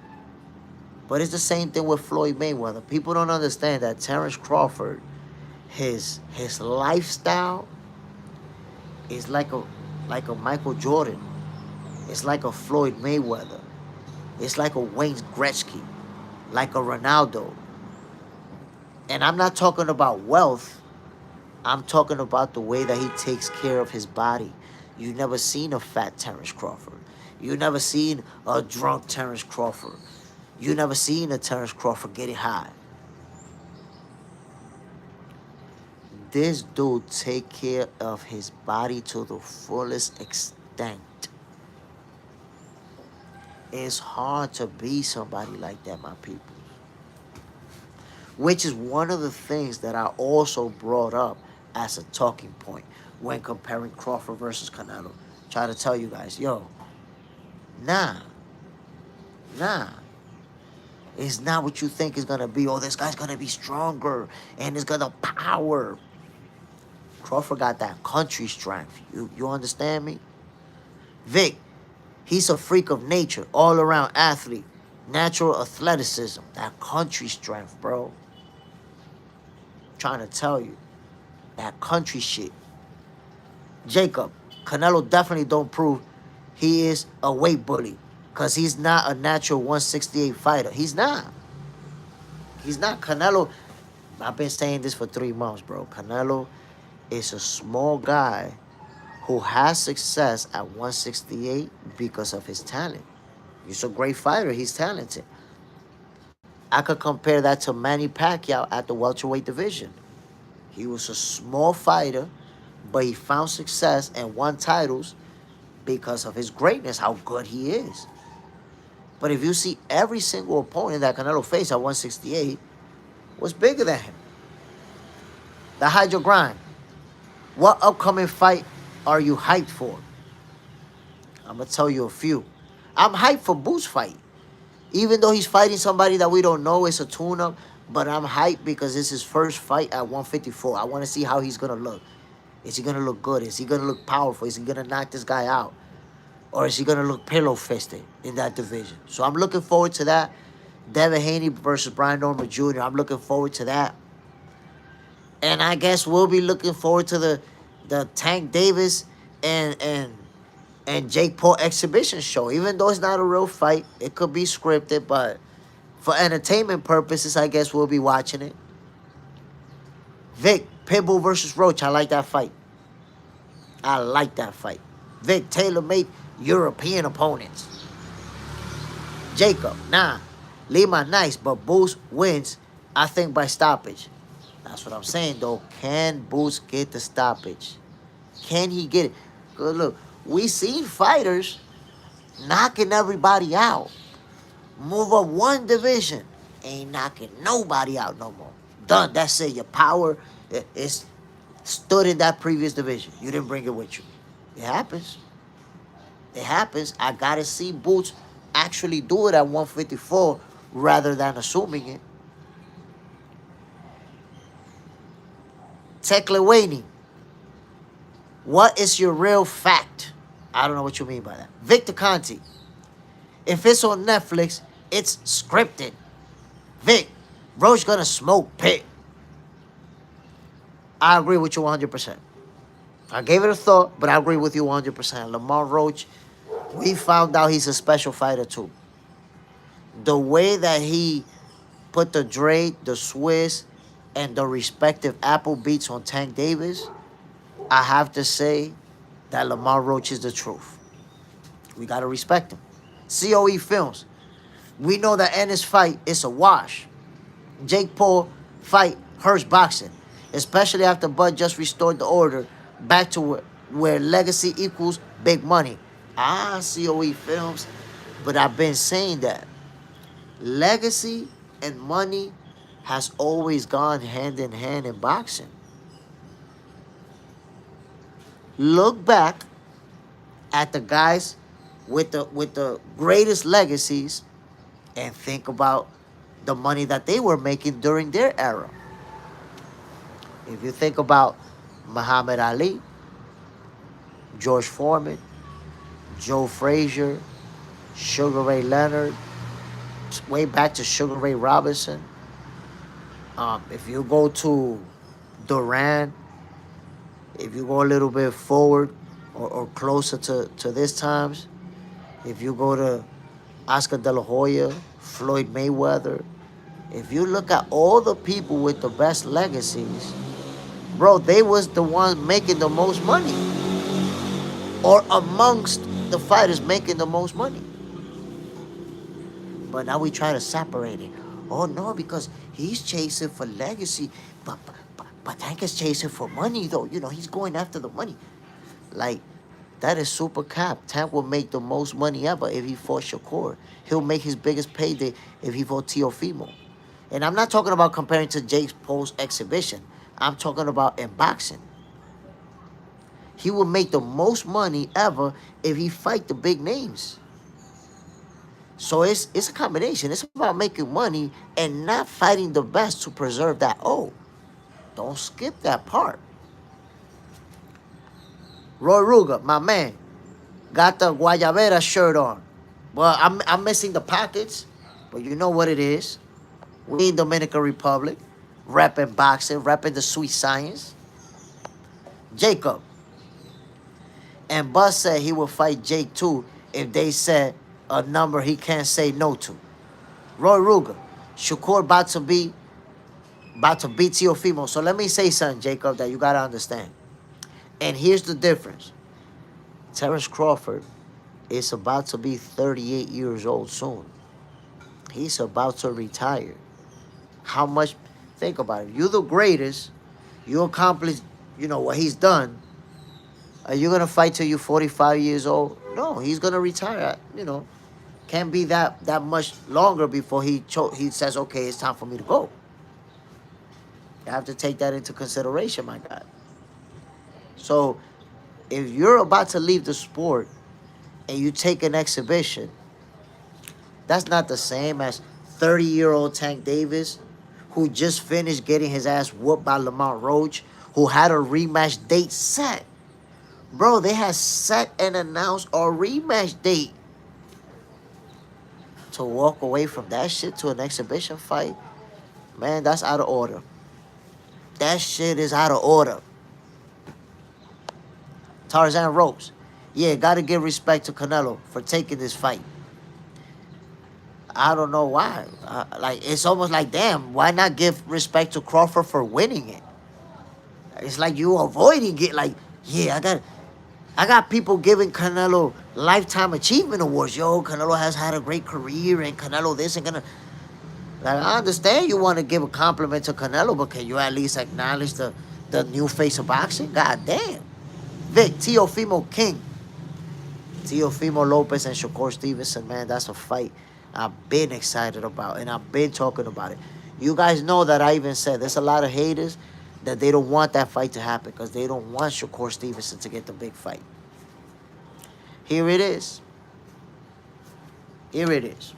But it's the same thing with Floyd Mayweather. People don't understand that Terence Crawford, his lifestyle is like a Michael Jordan. It's like a Floyd Mayweather. It's like a Wayne Gretzky, like a Ronaldo. And I'm not talking about wealth. I'm talking about the way that he takes care of his body. You never seen a fat Terence Crawford. You never seen a drunk Terence Crawford. You never seen a Terence Crawford getting high. This dude take care of his body to the fullest extent. It's hard to be somebody like that, my people. Which is one of the things that I also brought up as a talking point when comparing Crawford versus Canelo. Try to tell you guys, nah. It's not what you think it's gonna be. Oh, this guy's gonna be stronger and it's gonna power. Crawford got that country strength. You understand me? Vic, he's a freak of nature, all around athlete, natural athleticism, that country strength, bro. Trying to tell you, that country shit. Jacob, Canelo definitely don't prove he is a weight bully, because he's not a natural 168 fighter. He's not. Canelo, I've been saying this for 3 months, bro. Canelo is a small guy who has success at 168 because of his talent. He's a great fighter. He's talented. I could compare that to Manny Pacquiao at the welterweight division. He was a small fighter, but he found success and won titles because of his greatness, how good he is. But if you see every single opponent that Canelo faced at 168 was bigger than him. The Hydro Grind. What upcoming fight are you hyped for? I'm going to tell you a few. I'm hyped for Boots' fight. Even though he's fighting somebody that we don't know, it's a tune-up, but I'm hyped because it's his first fight at 154. I want to see how he's going to look. Is he going to look good? Is he going to look powerful? Is he going to knock this guy out? Or is he going to look pillow-fisted in that division? So I'm looking forward to that. Devin Haney versus Brian Norman Jr. I'm looking forward to that. And I guess we'll be looking forward to the Tank Davis and Jake Paul exhibition show. Even though it's not a real fight, it could be scripted, but for entertainment purposes, I guess we'll be watching it. Vic, Pitbull versus Roach. I like that fight. Vic, tailor-made European opponents. Jacob, Lima, nice, but Boots wins, I think, by stoppage. That's what I'm saying, though. Can Boots get the stoppage? Can he get it? Good, look, we seen fighters knocking everybody out. Move up one division, ain't knocking nobody out no more. Done. That's it. Your power is stood in that previous division. You didn't bring it with you. It happens. I gotta see Boots actually do it at 154 rather than assuming it. Tekle Wayne, what is your real fact? I don't know what you mean by that. Victor Conti, if it's on Netflix, it's scripted. Vic, Roach gonna smoke Pitt. I agree with you 100%. I gave it a thought, but I agree with you 100%. Lamar Roach, we found out he's a special fighter too. The way that he put the Drake, the Swiss, and the respective Apple beats on Tank Davis, I have to say that Lamar Roach is the truth. We gotta respect him. COE Films. We know that Ennis fight is a wash. Jake Paul fight hurts boxing, especially after Bud just restored the order back to where legacy equals big money. COE Films, but I've been saying that legacy and money has always gone hand in hand in boxing. Look back at the guys with the greatest legacies and think about the money that they were making during their era. If you think about Muhammad Ali, George Foreman, Joe Frazier, Sugar Ray Leonard, way back to Sugar Ray Robinson. If you go to Duran, if you go a little bit forward or closer to this times, if you go to Oscar De La Hoya, Floyd Mayweather, if you look at all the people with the best legacies, bro, they was the ones making the most money. Or amongst the fighters making the most money. But now we try to separate it. Oh no, because he's chasing for legacy. But Tank is chasing for money though. You know, he's going after the money. Like, that is super cap. Tank will make the most money ever if he fought Shakur. He'll make his biggest payday if he fought Teofimo. And I'm not talking about comparing to Jake Paul's exhibition. I'm talking about in boxing. He will make the most money ever if he fight the big names. So it's a combination. It's about making money and not fighting the best to preserve that. Oh, don't skip that part. Roy Ruger, my man, got the Guayabera shirt on. Well, I'm missing the pockets, but you know what it is. We in Dominican Republic, repping boxing, repping the sweet science. Jacob. And Buzz said he would fight Jake too if they said a number he can't say no to. Roy Ruger, Shakur about to beat Teofimo. So let me say something, Jacob, that you gotta understand. And here's the difference. Terence Crawford is about to be 38 years old soon. He's about to retire. How much? Think about it. You're the greatest. You accomplished, what he's done. Are you gonna fight till you're 45 years old? No, he's gonna retire. Can't be that much longer before he says, okay, it's time for me to go. You have to take that into consideration, my guy. So, if you're about to leave the sport and you take an exhibition, that's not the same as 30-year-old Tank Davis, who just finished getting his ass whooped by Lamar Roach, who had a rematch date set. Bro, they had set and announced a rematch date. To walk away from that shit to an exhibition fight, man, that's out of order. That shit is out of order. Tarzan Ropes. Yeah, gotta give respect to Canelo for taking this fight. I don't know why. It's almost like, damn, why not give respect to Crawford for winning it? It's like you avoiding it. Like, yeah, I got people giving Canelo lifetime achievement awards. Yo, Canelo has had a great career, and Canelo this and gonna. Like, I understand you want to give a compliment to Canelo, but can you at least acknowledge the new face of boxing? God damn. Vic, Teofimo King. Teofimo Lopez and Shakur Stevenson, man, that's a fight I've been excited about, and I've been talking about it. You guys know that I even said there's a lot of haters that they don't want that fight to happen because they don't want Shakur Stevenson to get the big fight. Here it is. Here it is.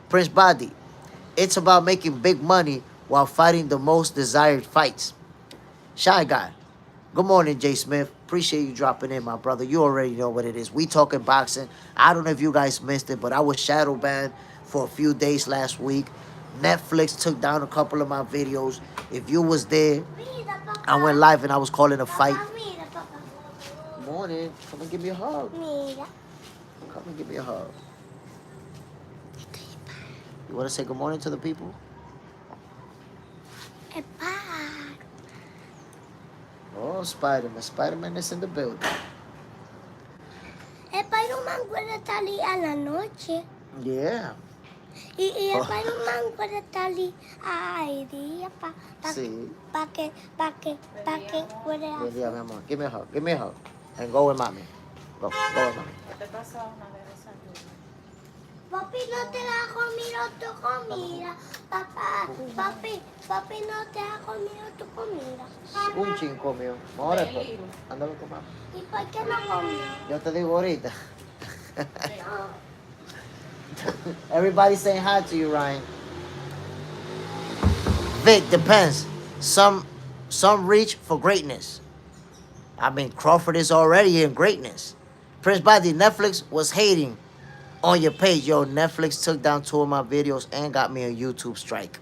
Prince Badi. It's about making big money while fighting the most desired fights. Shy Guy. Good morning, Jay Smith. Appreciate you dropping in, my brother. You already know what it is. We talking boxing. I don't know if you guys missed it, but I was shadow banned for a few days last week. Netflix took down a couple of my videos. If you was there, I went live and I was calling a fight. Papá, mira, papá. Morning. Come and give me a hug. Mira. Come and give me a hug. You want to say good morning to the people? El pájaro. Oh, Spider-Man. Spider-Man is in the building. El Spider-Man puede salir a la noche. Yeah. Y el Spider-Man puede salir al día Sí. para que pueda Buen día, mi amor. Give me a hug. Give me a hug. And go with mommy. Go with mommy. Papi, no te la comido tu comida. Papá, papi, no te ha comido tu comida. Un chin comió. Ahora pues. Ándalo con mami. ¿Y por qué no comió? Yo te digo ahorita. Everybody saying hi to you, Ryan. Vic, depends. Some reach for greatness. I mean, Crawford is already in greatness. Prince Body, Netflix was hating on your page. Yo, Netflix took down 2 of my videos and got me a YouTube strike.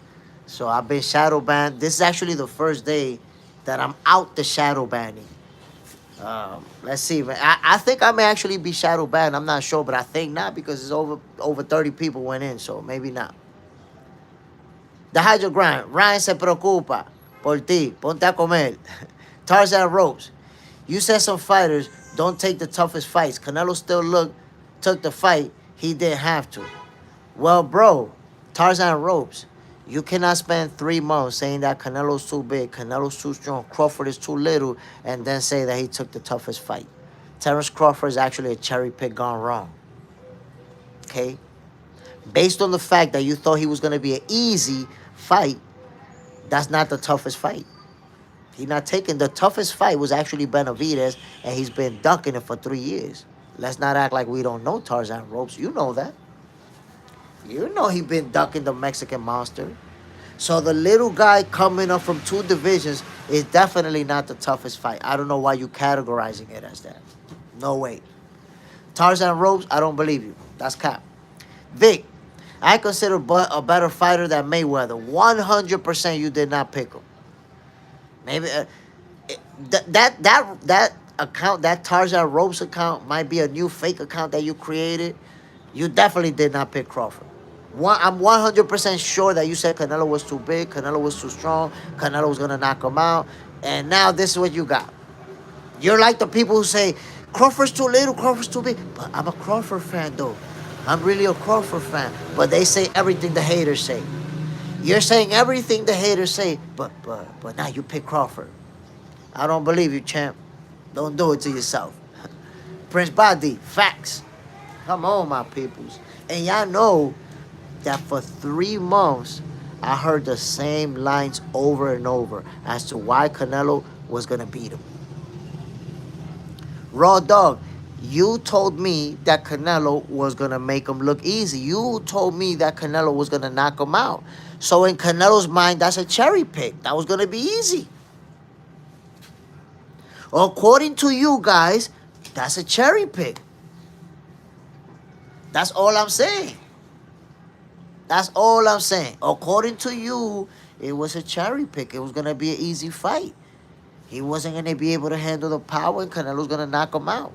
So I've been shadow banned. This is actually the first day that I'm out the shadow banning. Let's see. I think I may actually be shadow banned. I'm not sure, but I think not because it's over 30 people went in, so maybe not. The Hydro Grind. Ryan se preocupa por ti. Ponte a comer. Tarzan Ropes. You said some fighters don't take the toughest fights. Canelo still took the fight. He didn't have to. Well, bro, Tarzan Ropes. You cannot spend 3 months saying that Canelo's too big, Canelo's too strong, Crawford is too little, and then say that he took the toughest fight. Terence Crawford is actually a cherry pick gone wrong. Okay? Based on the fact that you thought he was going to be an easy fight, that's not the toughest fight. He's not taking the toughest fight was actually Benavidez, and he's been ducking it for 3 years. Let's not act like we don't know Tarzan Ropes. You know that. You know he been ducking the Mexican monster. So the little guy coming up from 2 divisions is definitely not the toughest fight. I don't know why you categorizing it as that. No way. Tarzan Ropes, I don't believe you. That's cap. Vic, I consider a better fighter than Mayweather. 100% you did not pick him. Maybe that account, that Tarzan Ropes account might be a new fake account that you created. You definitely did not pick Crawford. I'm 100% sure that you said Canelo was too big, Canelo was too strong, Canelo was going to knock him out, and now this is what you got. You're like the people who say, Crawford's too little, Crawford's too big. But I'm a Crawford fan, though. I'm really a Crawford fan. But they say everything the haters say. You're saying everything the haters say, but now you pick Crawford. I don't believe you, champ. Don't do it to yourself. Prince Badi, facts. Come on, my peoples. And y'all know that for 3 months, I heard the same lines over and over as to why Canelo was going to beat him. Raw Dog, you told me that Canelo was going to make him look easy. You told me that Canelo was going to knock him out. So in Canelo's mind, that's a cherry pick. That was going to be easy. According to you guys, that's a cherry pick. That's all I'm saying. That's all I'm saying. According to you, it was a cherry pick. It was going to be an easy fight. He wasn't going to be able to handle the power, and Canelo's going to knock him out.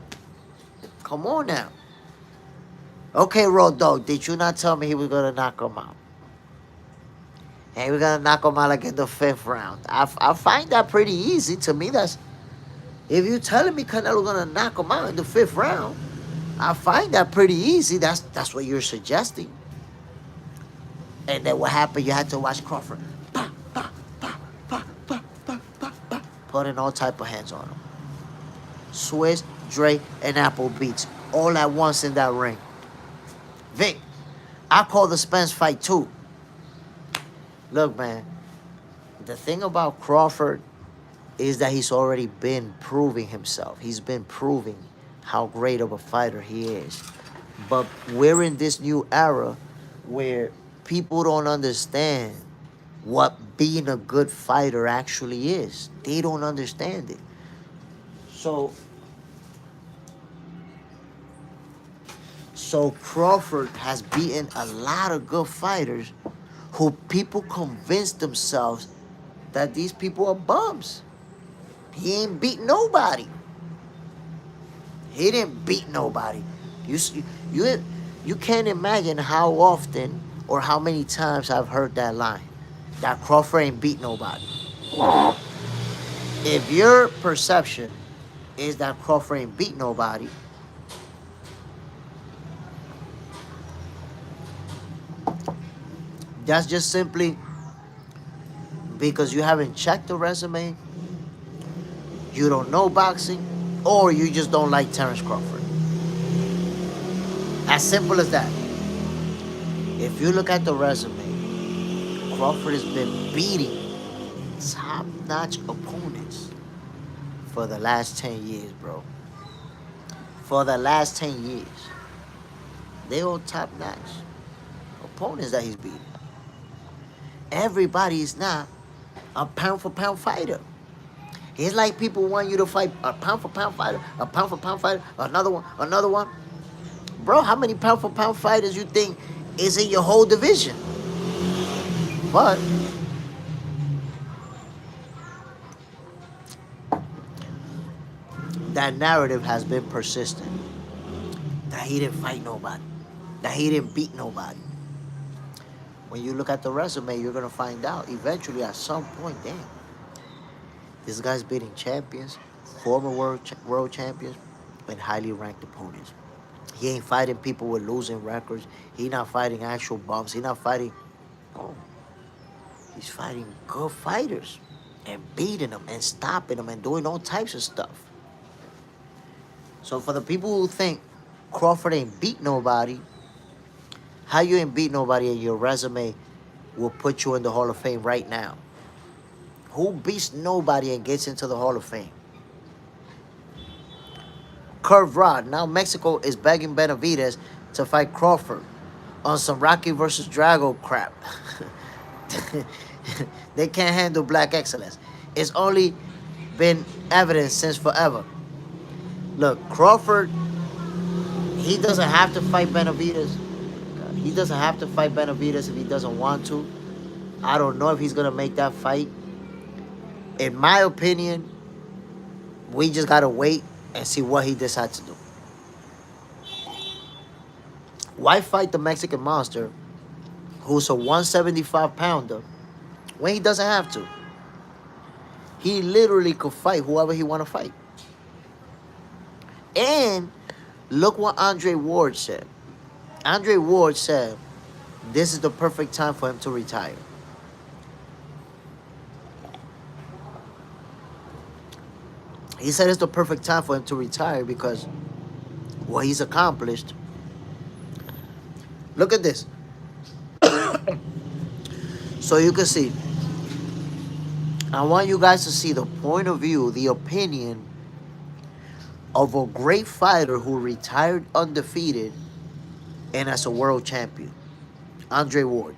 Come on now. Okay, Road Dog, did you not tell me he was going to knock him out? And he was going to knock him out like in the 5th round. I find that pretty easy. To me, that's... If you're telling me Canelo's going to knock him out in the 5th round, I find that pretty easy. That's what you're suggesting. And then what happened? You had to watch Crawford putting all type of hands on him. Swiss, Dre, and Apple beats all at once in that ring. Vic, I call the Spence fight too. Look, man, the thing about Crawford is that he's already been proving himself. He's been proving how great of a fighter he is. But we're in this new era where people don't understand what being a good fighter actually is. They don't understand it. So Crawford has beaten a lot of good fighters who people convince themselves that these people are bums. He ain't beat nobody. He didn't beat nobody. You you you can't imagine how often or how many times I've heard that line. That Crawford ain't beat nobody. If your perception is that Crawford ain't beat nobody, that's just simply because you haven't checked the resume, you don't know boxing, or you just don't like Terence Crawford. As simple as that. If you look at the resume, Crawford has been beating top-notch opponents for the last 10 years, bro. For the last 10 years. They all top-notch opponents that he's beating. Everybody is not a pound-for-pound fighter. It's like people want you to fight a pound-for-pound fighter, a pound-for-pound fighter, another one, another one. Bro, how many pound-for-pound fighters you think is in your whole division? But that narrative has been persistent. That he didn't fight nobody. That he didn't beat nobody. When you look at the resume, you're going to find out eventually at some point, damn, this guy's beating champions, former world champions, and highly ranked opponents. He ain't fighting people with losing records. He not fighting actual bumps. He not fighting... Oh, he's fighting good fighters and beating them and stopping them and doing all types of stuff. So for the people who think Crawford ain't beat nobody, how you ain't beat nobody and your resume will put you in the Hall of Fame right now? Who beats nobody and gets into the Hall of Fame? Curve Rod. Now Mexico is begging Benavidez to fight Crawford on some Rocky versus Drago crap. They can't handle black excellence. It's only been evidence since forever. Look, Crawford, he doesn't have to fight Benavidez. He doesn't have to fight Benavidez if he doesn't want to. I don't know if he's going to make that fight. In my opinion, we just got to wait and see what he decides to do. Why fight the Mexican monster who's a 175-pounder when he doesn't have to? He literally could fight whoever he want to fight. And look what Andre Ward said. Andre Ward said this is the perfect time for him to retire. He said it's the perfect time for him to retire because what he's accomplished. Look at this. So you can see. I want you guys to see the point of view, the opinion of a great fighter who retired undefeated and as a world champion. Andre Ward.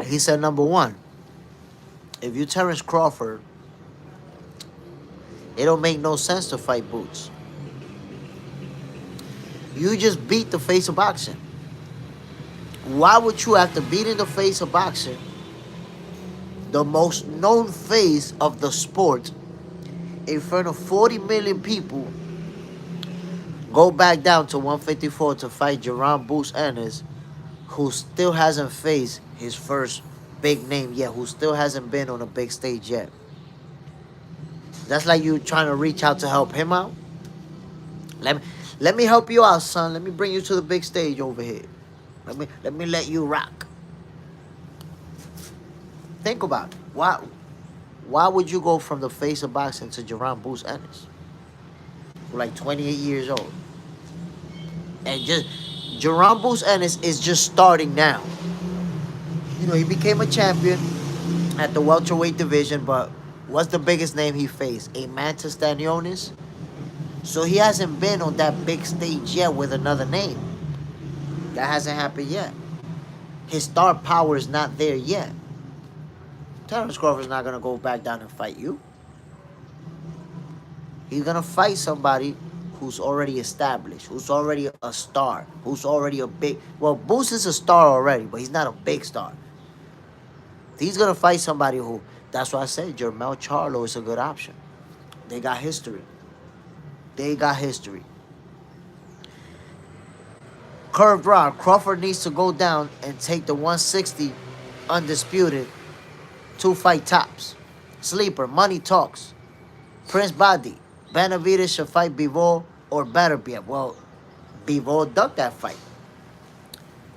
He said, number one, if you Terence Crawford, it don't make no sense to fight Boots. You just beat the face of boxing. Why would you, after beating the face of boxing, the most known face of the sport, in front of 40 million people, go back down to 154 to fight Jerron Boots Ennis, who still hasn't faced his first big name yet, who still hasn't been on a big stage yet? That's like you trying to reach out to help him out. Let me help you out, son. Let me bring you to the big stage over here. Let me let you rock. Think about it. Why would you go from the face of boxing to Jerron Boots Ennis? You're like 28 years old. And just Jerron Boots Ennis is just starting now. You know, he became a champion at the welterweight division, but what's the biggest name he faced? A Mantis Stanionis? So he hasn't been on that big stage yet with another name. That hasn't happened yet. His star power is not there yet. Terence Crawford's not going to go back down and fight you. He's going to fight somebody who's already established, who's already a star, who's already a big. Well, Boots is a star already, but he's not a big star. He's gonna fight somebody who. That's why I said Jermel Charlo is a good option. They got history. They got history. Curved round. Crawford needs to go down and take the 160 undisputed. 2 fight tops. Sleeper. Money talks. Prince Badi. Benavidez should fight Bivol or Beterbiev. Well, Bivol ducked that fight.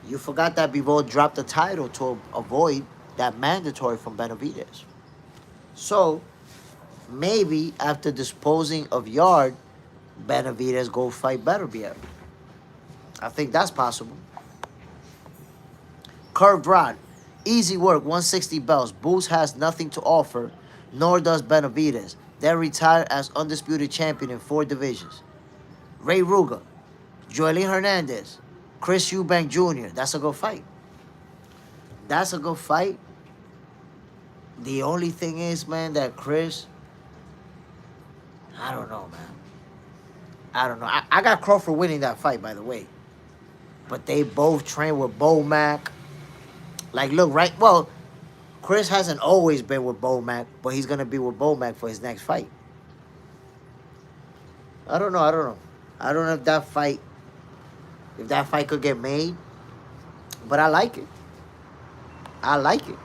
You forgot that Bivol dropped the title to avoid that mandatory from Benavidez. So, maybe after disposing of Yard, Benavidez go fight Beterbiev. I think that's possible. Curved rod. Easy work, 160 belts. Boots has nothing to offer, nor does Benavidez. They retired as undisputed champion in 4 divisions. Ray Ruga, Joelyn Hernandez, Chris Eubank Jr. That's a good fight. That's a good fight. The only thing is, man, that Chris, I don't know, man. I don't know. I got Crawford winning that fight, by the way. But they both train with Bomac. Like, look, right? Well, Chris hasn't always been with Bomac, but he's going to be with Bomac for his next fight. I don't know. I don't know if that fight could get made. But I like it. I like it.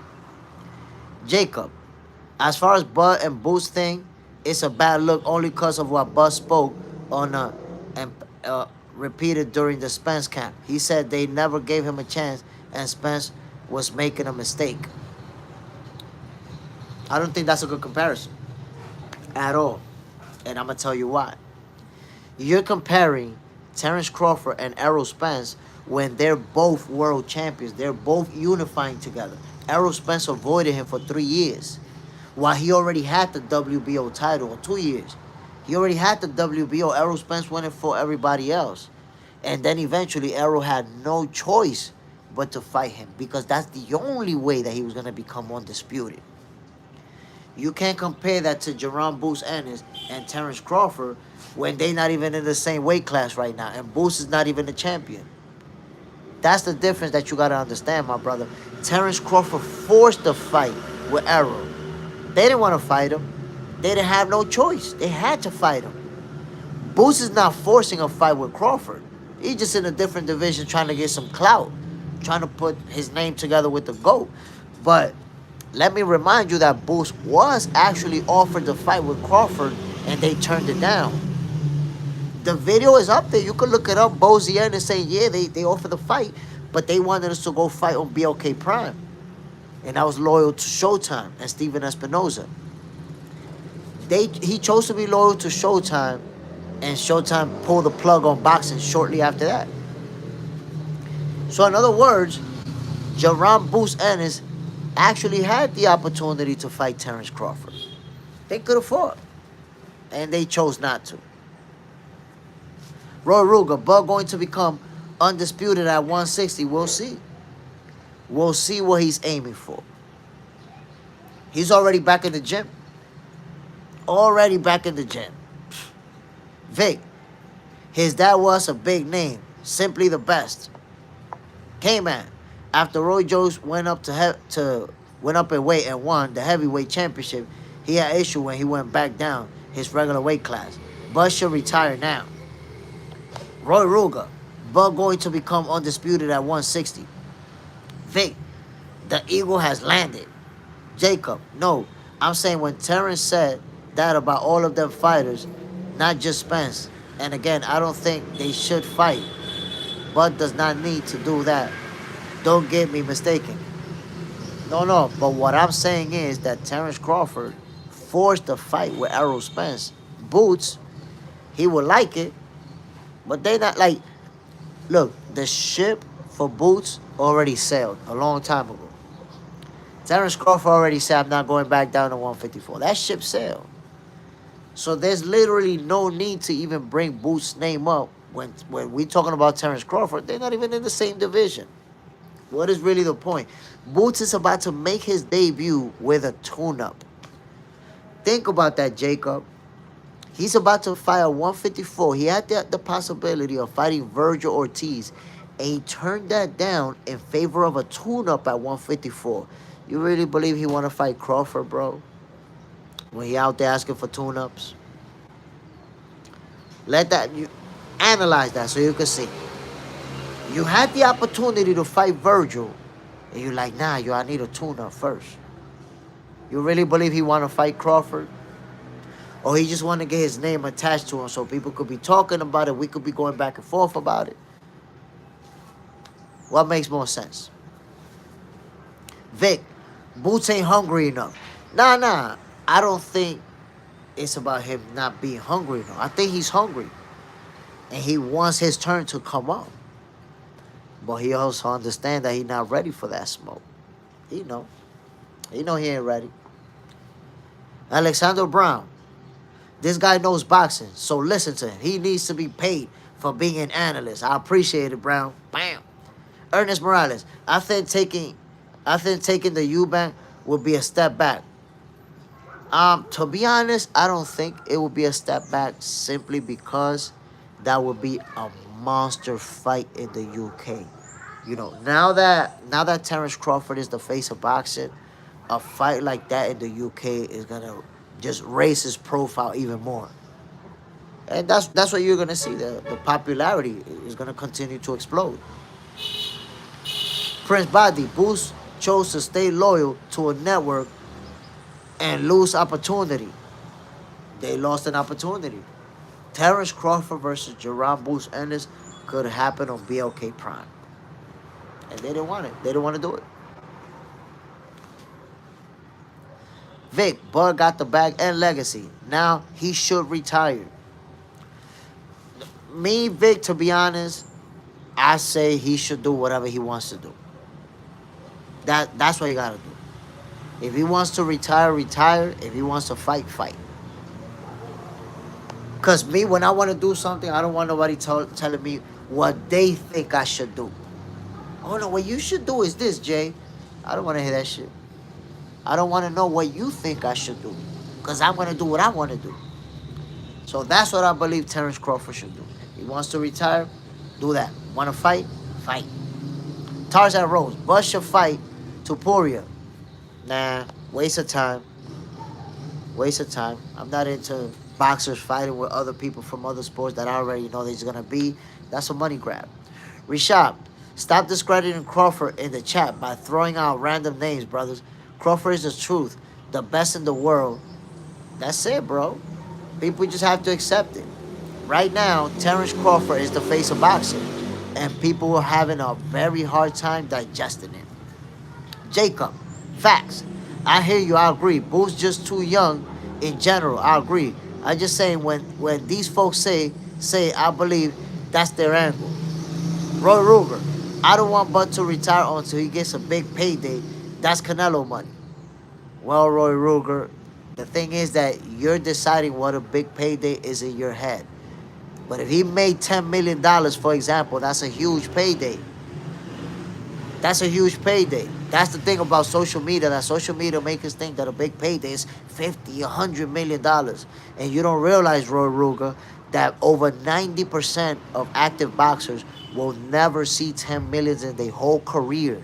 Jacob, as far as Bud and Boots thing, it's a bad look only because of what Bud spoke on and repeated during the Spence camp. He said they never gave him a chance and Spence was making a mistake. I don't think that's a good comparison at all. And I'm going to tell you why. You're comparing Terence Crawford and Errol Spence when they're both world champions. They're both unifying together. Errol Spence avoided him for 3 years while he already had the WBO title in 2 years. He already had the WBO. Errol Spence went in for everybody else. And then eventually Errol had no choice but to fight him because that's the only way that he was going to become undisputed. You can't compare that to Jerome Boots Ennis and Terence Crawford when they're not even in the same weight class right now. And Boots is not even the champion. That's the difference that you got to understand, my brother. Terence Crawford forced the fight with Errol. They didn't want to fight him. They didn't have no choice. They had to fight him. Boots is not forcing a fight with Crawford. He's just in a different division trying to get some clout. Trying to put his name together with the GOAT. But let me remind you that Boots was actually offered the fight with Crawford and they turned it down. The video is up there. You can look it up. Bozier is saying, yeah, they offered the fight, but they wanted us to go fight on BLK Prime. And I was loyal to Showtime and Steven Espinoza. He chose to be loyal to Showtime, and Showtime pulled the plug on boxing shortly after that. So in other words, Jerome Boots Ennis actually had the opportunity to fight Terence Crawford. They could have fought, and they chose not to. Roy Ruger, Bud going to become undisputed at 160. We'll see. We'll see what he's aiming for. He's already back in the gym. Already back in the gym. Vic, his dad was a big name. Simply the best. K-Man, after Roy Jones went up in weight and won the heavyweight championship, he had issue when he went back down his regular weight class. Bud should retire now. Roy Ruger, Bud going to become undisputed at 160. Vic, the eagle has landed. Jacob, no, I'm saying when Terence said that about all of them fighters, not just Spence. And again, I don't think they should fight. Bud does not need to do that. Don't get me mistaken. No, but what I'm saying is that Terence Crawford forced the fight with Errol Spence. Boots, he would like it, but they not like, look, the ship for Boots already sailed a long time ago. Terence Crawford already said, I'm not going back down to 154. That ship sailed. So there's literally no need to even bring Boots' name up when we're talking about Terence Crawford. They're not even in the same division. What is really the point? Boots is about to make his debut with a tune-up. Think about that, Jacob. He's about to fight at 154. He had the possibility of fighting Virgil Ortiz, and he turned that down in favor of a tune-up at 154. You really believe he want to fight Crawford, bro? When he out there asking for tune-ups? Let that, you analyze that so you can see. You had the opportunity to fight Virgil, and you're like, nah, I need a tune-up first. You really believe he want to fight Crawford? Or he just want to get his name attached to him so people could be talking about it, we could be going back and forth about it? What makes more sense? Vic, Boots ain't hungry enough. Nah. I don't think it's about him not being hungry enough. I think he's hungry. And he wants his turn to come up. But he also understands that he's not ready for that smoke. He know. He know he ain't ready. Alexander Brown. This guy knows boxing, so listen to him. He needs to be paid for being an analyst. I appreciate it, Brown. Bam. Ernest Morales. I think taking the Eubank would be a step back. To be honest, I don't think it would be a step back simply because that would be a monster fight in the UK. You know, now that Terence Crawford is the face of boxing, a fight like that in the UK is gonna just raise his profile even more. And that's what you're gonna see. The popularity is gonna continue to explode. Prince Badi, Boost chose to stay loyal to a network and lose opportunity. They lost an opportunity. Terence Crawford versus Jerron Boost Ennis could happen on BLK Prime. And they didn't want it. They didn't want to do it. Vic, Bud got the bag and legacy. Now he should retire. Me, Vic, to be honest, I say he should do whatever he wants to do. That's what you gotta do. If he wants to retire, retire. If he wants to fight, fight. Because me, when I want to do something, I don't want nobody telling me what they think I should do. Oh, no, what you should do is this, Jay. I don't want to hear that shit. I don't want to know what you think I should do. Because I'm going to do what I want to do. So that's what I believe Terence Crawford should do. He wants to retire, do that. Want to fight? Fight. Tarzan Rose, bust your fight to Poirier. Nah, waste of time. Waste of time. I'm not into boxers fighting with other people from other sports that I already know there's going to be. That's a money grab. Rishab, stop discrediting Crawford in the chat by throwing out random names, brothers. Crawford is the truth, the best in the world. That's it, bro. People just have to accept it. Right now, Terence Crawford is the face of boxing, and people are having a very hard time digesting it. Jacob, facts. I hear you, I agree. Boo's just too young in general, I agree. I just saying when these folks say I believe that's their angle. Roy Ruger, I don't want Bud to retire until he gets a big payday. That's Canelo money. Well, Roy Ruger, the thing is that you're deciding what a big payday is in your head. But if he made $10 million, for example, that's a huge payday. That's a huge payday. That's the thing about social media, that social media makes us think that a big payday is $50, $100 million. And you don't realize, Roy Ruger, that over 90% of active boxers will never see 10 million in their whole career.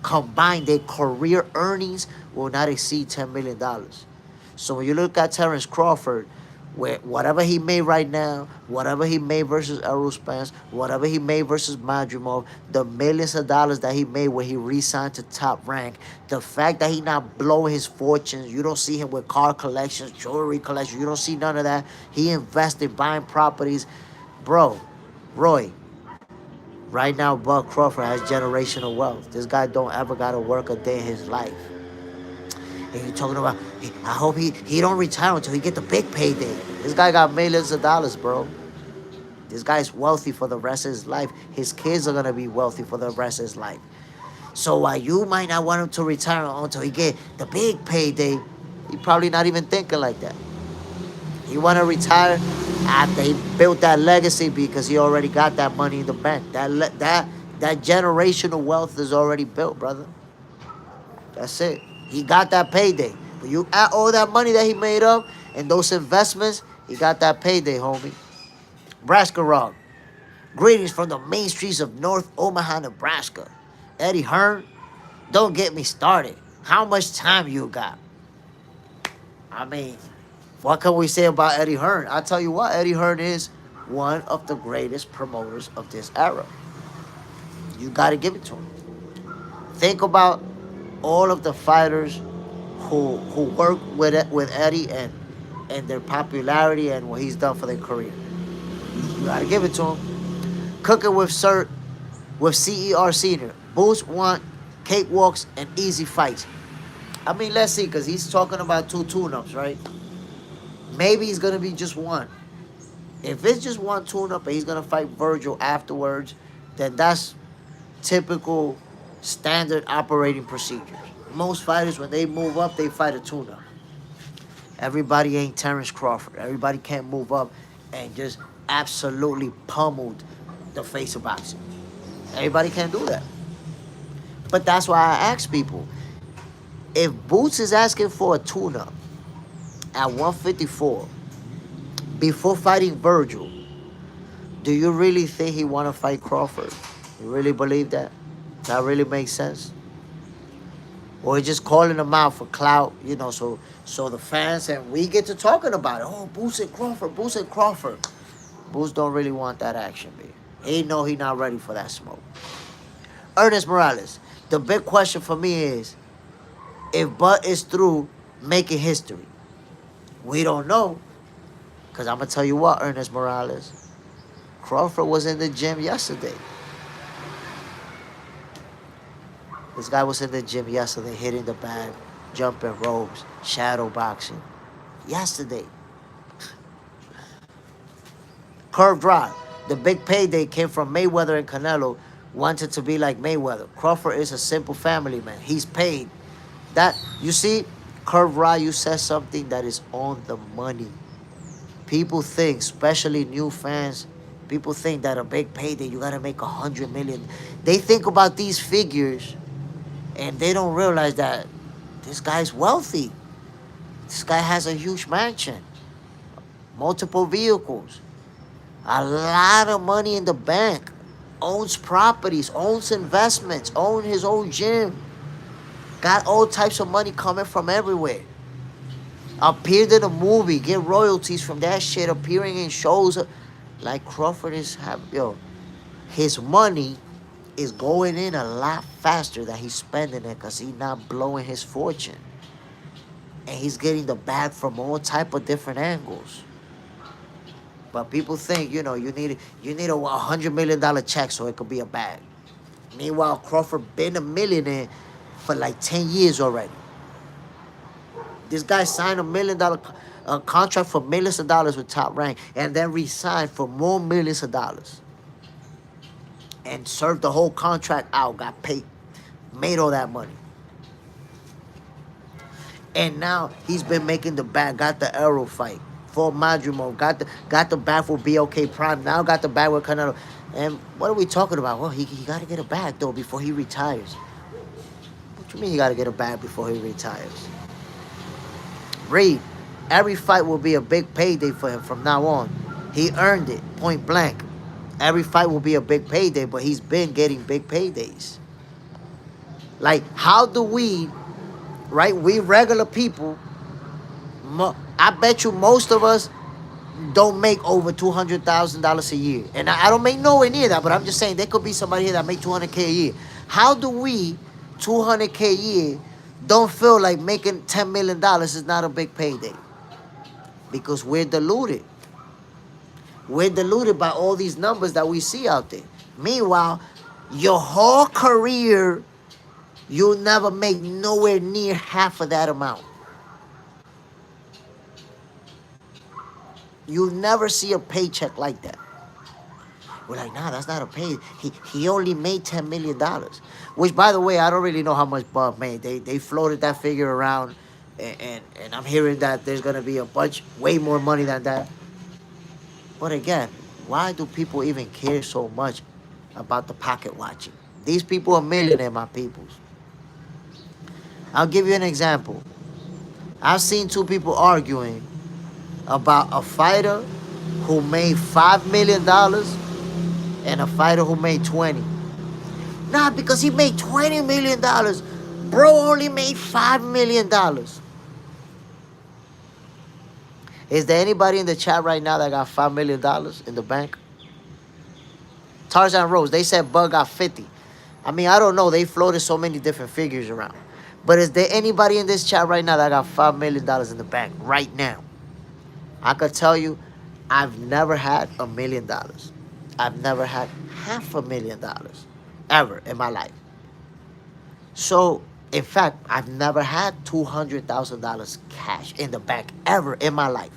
Combined, their career earnings will not exceed $10 million. So when you look at Terence Crawford, where whatever he made right now, whatever he made versus Errol Spence, whatever he made versus Madrimov, the millions of dollars that he made when he re-signed to Top Rank, the fact that he not blowing his fortunes, you don't see him with car collections, jewelry collections, you don't see none of that. He invested buying properties. Bro, Roy, right now Bud Crawford has generational wealth. This guy don't ever got to work a day in his life. And you're talking about, I hope he don't retire until he get the big payday. This guy got millions of dollars, bro. This guy's wealthy for the rest of his life. His kids are going to be wealthy for the rest of his life. So while you might not want him to retire until he get the big payday, he probably not even thinking like that. He want to retire after he built that legacy because he already got that money in the bank. That generational wealth is already built, brother. That's it. He got that payday. But you add all that money that he made up and those investments, He got that payday, homie. Nebraska Rock. Greetings from the main streets of North Omaha, Nebraska. Eddie Hearn, don't get me started. How much time you got? I mean, what can we say about Eddie Hearn? I tell you what, Eddie Hearn is one of the greatest promoters of this era. You got to give it to him. Think about all of the fighters who work with Eddie and their popularity and what he's done for their career. You got to give it to him. Cooking with CER Senior. Boots want cakewalks and easy fights. I mean, let's see, because he's talking about 2 tune-ups, right? Maybe he's going to be just one. If it's just one tune-up and he's going to fight Virgil afterwards, then that's typical standard operating procedures. Most fighters, when they move up, they fight a tune-up. Everybody ain't Terence Crawford. Everybody can't move up and just absolutely pummeled the face of boxing. Everybody can't do that. But that's why I ask people, if Boots is asking for a tune-up at 154 before fighting Virgil, do you really think he want to fight Crawford? You really believe that? That really makes sense? Or he's just calling him out for clout, so the fans and we get to talking about it. Oh, Boots and Crawford, Boots and Crawford. Boots don't really want that action, B. He know he not ready for that smoke. Ernest Morales, the big question for me is, if Bud is through making history, we don't know. Because I'm going to tell you what, Ernest Morales, Crawford was in the gym yesterday. This guy was in the gym yesterday, hitting the bag, jumping ropes, shadow boxing. Yesterday. Curved Rod. The big payday came from Mayweather and Canelo wanted to be like Mayweather. Crawford is a simple family man. He's paid. That, you see, Curved Rod, you said something that is on the money. People think, especially new fans, people think that a big payday, you got to make 100 million. They think about these figures and they don't realize that this guy's wealthy. This guy has a huge mansion, multiple vehicles, a lot of money in the bank, owns properties, owns investments, owns his own gym, got all types of money coming from everywhere. Appeared in a movie, get royalties from that shit, appearing in shows like Crawford is his money is going in a lot faster than he's spending it because he's not blowing his fortune. And he's getting the bag from all type of different angles. But people think, you need a $100 million check so it could be a bag. Meanwhile, Crawford been a millionaire for like 10 years already. This guy signed $1 million contract for millions of dollars with Top Rank and then resigned for more millions of dollars. And served the whole contract out, got paid, made all that money. And now he's been making the bag, got the Arrow fight, for Madrimo, got the bag for BOK Prime, now got the bag with Canelo. And what are we talking about? Well, he got to get a bag, though, before he retires. What you mean he got to get a bag before he retires? Reed, every fight will be a big payday for him from now on. He earned it, point blank. Every fight will be a big payday, but he's been getting big paydays. Like, how do we, right, we regular people, I bet you most of us don't make over $200,000 a year. And I don't make nowhere near that, but I'm just saying there could be somebody here that make $200K a year. How do we, $200K a year, don't feel like making $10 million is not a big payday? Because we're deluded. We're deluded by all these numbers that we see out there. Meanwhile, your whole career, you'll never make nowhere near half of that amount. You'll never see a paycheck like that. We're like, nah, that's not a pay. He only made $10 million. Which, by the way, I don't really know how much Bob made. They floated that figure around, and I'm hearing that there's going to be a bunch, way more money than that. But again, why do people even care so much about the pocket watching? These people are millionaire, my peoples. I'll give you an example. I've seen two people arguing about a fighter who made $5 million and a fighter who made 20. Nah, because he made $20 million. Bro only made $5 million. Is there anybody in the chat right now that got $5 million in the bank? Tarzan Rose, they said Bug got 50. I mean, I don't know. They floated so many different figures around. But is there anybody in this chat right now that got $5 million in the bank right now? I could tell you, I've never had $1 million. I've never had $500,000 ever in my life. So, in fact, I've never had $200,000 cash in the bank ever in my life.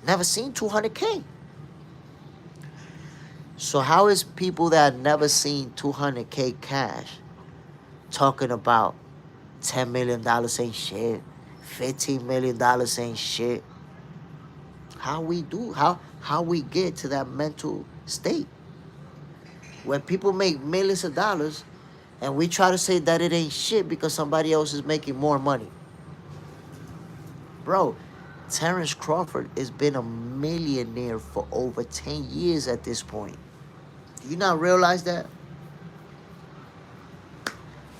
Never seen 200K. So how is people that never seen 200K cash talking about $10 million ain't shit, $15 million ain't shit? How we get to that mental state when people make millions of dollars and we try to say that it ain't shit because somebody else is making more money? Bro, Terence Crawford has been a millionaire for over 10 years at this point. Do you not realize that?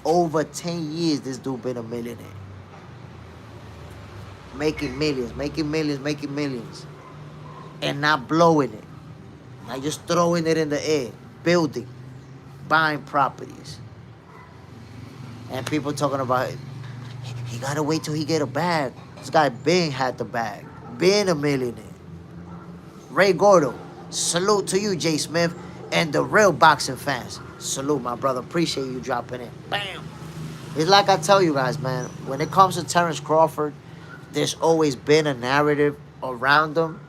Over 10 years, this dude been a millionaire. Making millions, making millions, making millions. And not blowing it. Not just throwing it in the air. Building. Buying properties. And people talking about, he gotta wait till he get a bag. This guy been had the bag. Been a millionaire. Ray Gordo, salute to you, Jay Smith, and the real boxing fans. Salute, my brother. Appreciate you dropping in. Bam. It's like I tell you guys, man. When it comes to Terence Crawford, there's always been a narrative around him.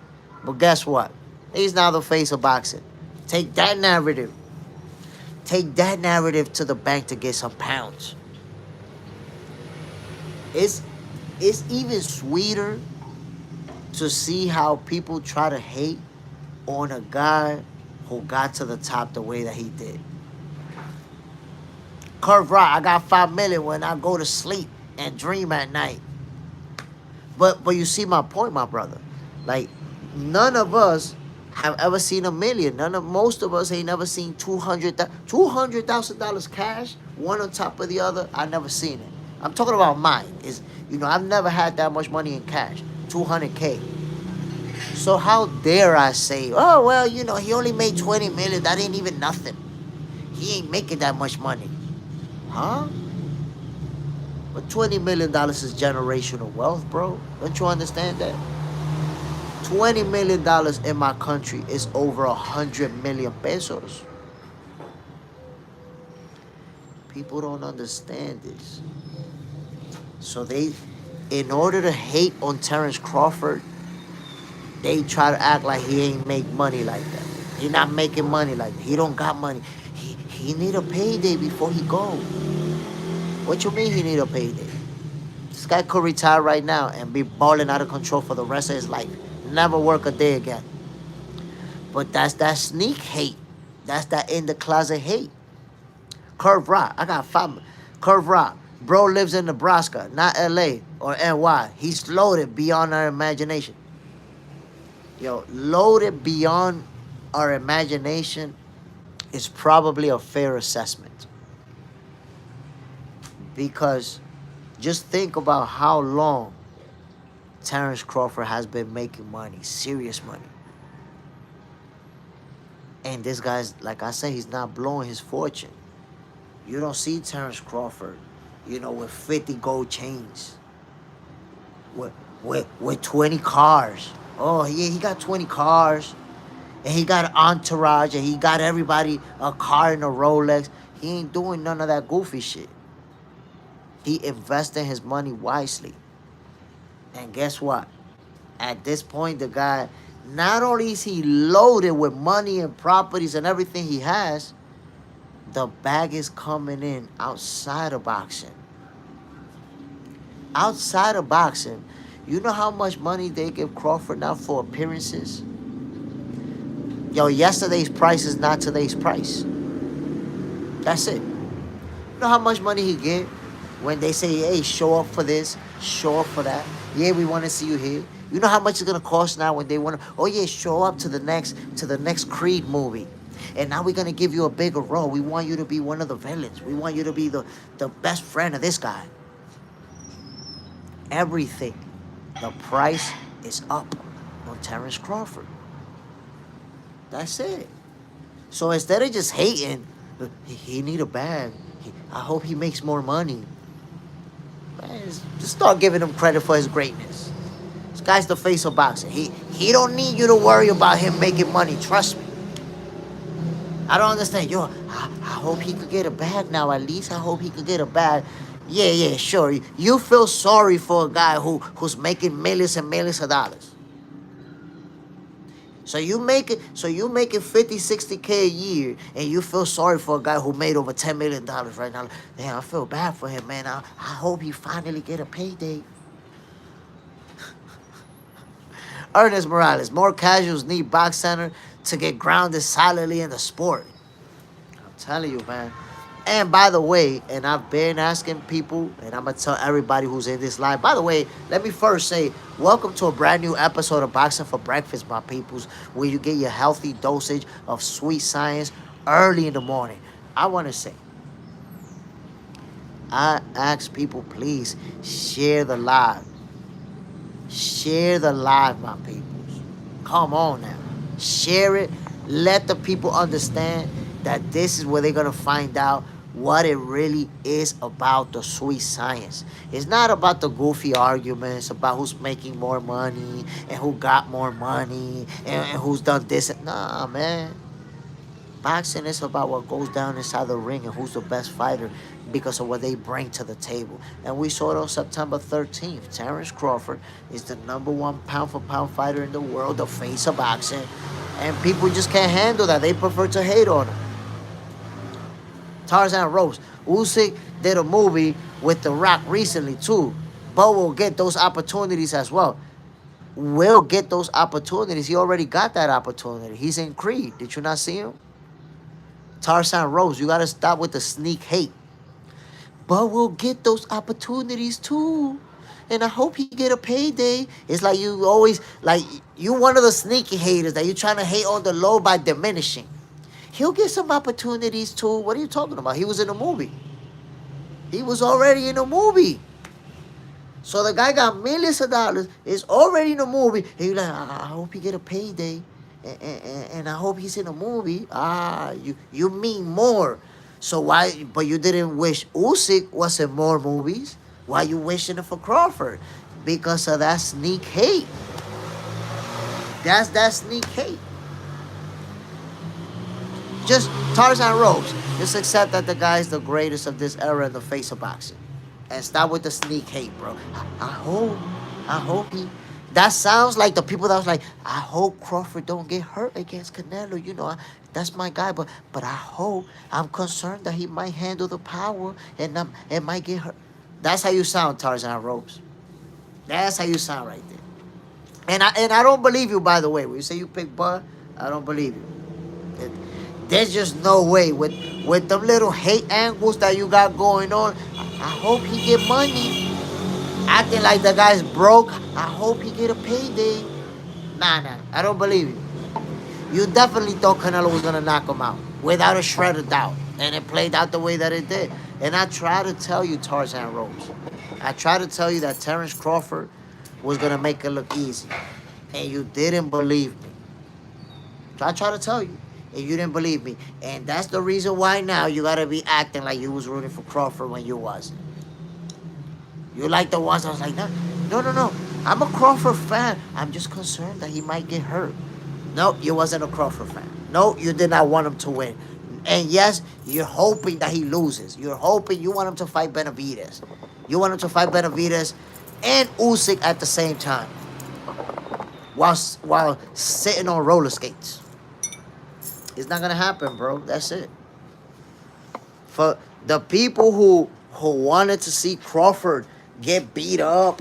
But guess what? He's now the face of boxing. Take that narrative. Take that narrative to the bank to get some pounds. It's even sweeter to see how people try to hate on a guy who got to the top the way that he did. Curve Rock, I got $5 million when I go to sleep and dream at night. But you see my point, my brother. Like, none of us have ever seen $1 million. Most of us ain't never seen $200,000 cash, one on top of the other. I never seen it. I'm talking about mine. I've never had that much money in cash, 200K. So how dare I say, oh, well, he only made 20 million. That ain't even nothing. He ain't making that much money. Huh? But $20 million is generational wealth, bro. Don't you understand that? $20 million in my country is over 100 million pesos. People don't understand this. So in order to hate on Terence Crawford, they try to act like he ain't make money like that. He not making money like that. He don't got money. He need a payday before he go. What you mean he need a payday? This guy could retire right now and be balling out of control for the rest of his life. Never work a day again. But that's that sneak hate. That's that in the closet hate. Curve Rock, I got $5. Curve Rock, bro lives in Nebraska, not LA or NY. He's loaded beyond our imagination. Yo, loaded beyond our imagination is probably a fair assessment. Because just think about how long Terence Crawford has been making money, serious money. And this guy's, like I said, he's not blowing his fortune. You don't see Terence Crawford, with 50 gold chains, with 20 cars. Oh, yeah, he got 20 cars, and he got an entourage, and he got everybody a car and a Rolex. He ain't doing none of that goofy shit. He invested his money wisely. And guess what? At this point, the guy, not only is he loaded with money and properties and everything he has, the bag is coming in outside of boxing. Outside of boxing, you know how much money they give Crawford now for appearances? Yo, yesterday's price is not today's price. That's it. You know how much money he get when they say, hey, show up for this, show up for that. Yeah, we want to see you here. You know how much it's gonna cost now when they want to? Oh yeah, show up to the next Creed movie, and now we're gonna give you a bigger role. We want you to be one of the villains. We want you to be the best friend of this guy. Everything. The price is up on Terence Crawford. That's it. So instead of just hating, he need a bag. I hope he makes more money. Man, just start giving him credit for his greatness. This guy's the face of boxing. He don't need you to worry about him making money. Trust me. I don't understand. I hope he could get a bag now. At least I hope he could get a bag. Yeah, sure. You feel sorry for a guy who's making millions and millions of dollars. So you making 50, 60K a year, and you feel sorry for a guy who made over $10 million right now. Damn, I feel bad for him, man. I hope he finally get a payday. Ernest Morales, more casuals need box center to get grounded solidly in the sport. I'm telling you, man. And by the way, and I've been asking people, and I'm going to tell everybody who's in this live. By the way, let me first say, welcome to a brand new episode of Boxing for Breakfast, my peoples, where you get your healthy dosage of sweet science early in the morning. I want to say, I ask people, please share the live. Share the live, my peoples. Come on now. Share it. Let the people understand that this is where they're going to find out what it really is about the sweet science. It's not about the goofy arguments about who's making more money and who got more money and who's done this. Nah, man. Boxing is about what goes down inside the ring and who's the best fighter because of what they bring to the table. And we saw it on September 13th. Terence Crawford is the #1 pound-for-pound fighter in the world, the face of boxing. And people just can't handle that. They prefer to hate on him. Tarzan Ropes. Usyk did a movie with The Rock recently too. But will get those opportunities as well. Will get those opportunities. He already got that opportunity. He's in Creed. Did you not see him? Tarzan Ropes. You got to stop with the sneak hate. But we'll get those opportunities too. And I hope he get a payday. It's like you always, like, you one of the sneaky haters that you trying to hate on the low by diminishing. He'll get some opportunities too. What are you talking about? He was in a movie. He was already in a movie. So the guy got millions of dollars, is already in a movie, and you're like, I hope he get a payday. And I hope he's in a movie. You mean more. So why, but you didn't wish Usyk was in more movies. Why you wishing it for Crawford? Because of that sneak hate. That's that sneak hate. Just Tarzan Ropes. Just accept that the guy is the greatest of this era in the face of boxing. And stop with the sneak hate, bro. I hope he... That sounds like the people that was like, I hope Crawford don't get hurt against Canelo. You know, that's my guy. But I'm concerned that he might handle the power and it might get hurt. That's how you sound, Tarzan Ropes. That's how you sound right there. And I don't believe you, by the way. When you say you pick Bud, I don't believe you. There's just no way with them little hate angles that you got going on. I hope he get money. Acting like the guy's broke. I hope he get a payday. Nah. I don't believe you. You definitely thought Canelo was going to knock him out. Without a shred of doubt. And it played out the way that it did. And I try to tell you, Tarzan Ropes. I try to tell you that Terence Crawford was going to make it look easy. And you didn't believe me. So I try to tell you. And you didn't believe me. And that's the reason why now you got to be acting like you was rooting for Crawford when you wasn't. You like the ones that was like, no. I'm a Crawford fan. I'm just concerned that he might get hurt. No, you wasn't a Crawford fan. No, you did not want him to win. And yes, you're hoping that he loses. You're hoping you want him to fight Benavidez. You want him to fight Benavidez and Usyk at the same time. While sitting on roller skates. It's not going to happen, bro. That's it. For the people who wanted to see Crawford get beat up,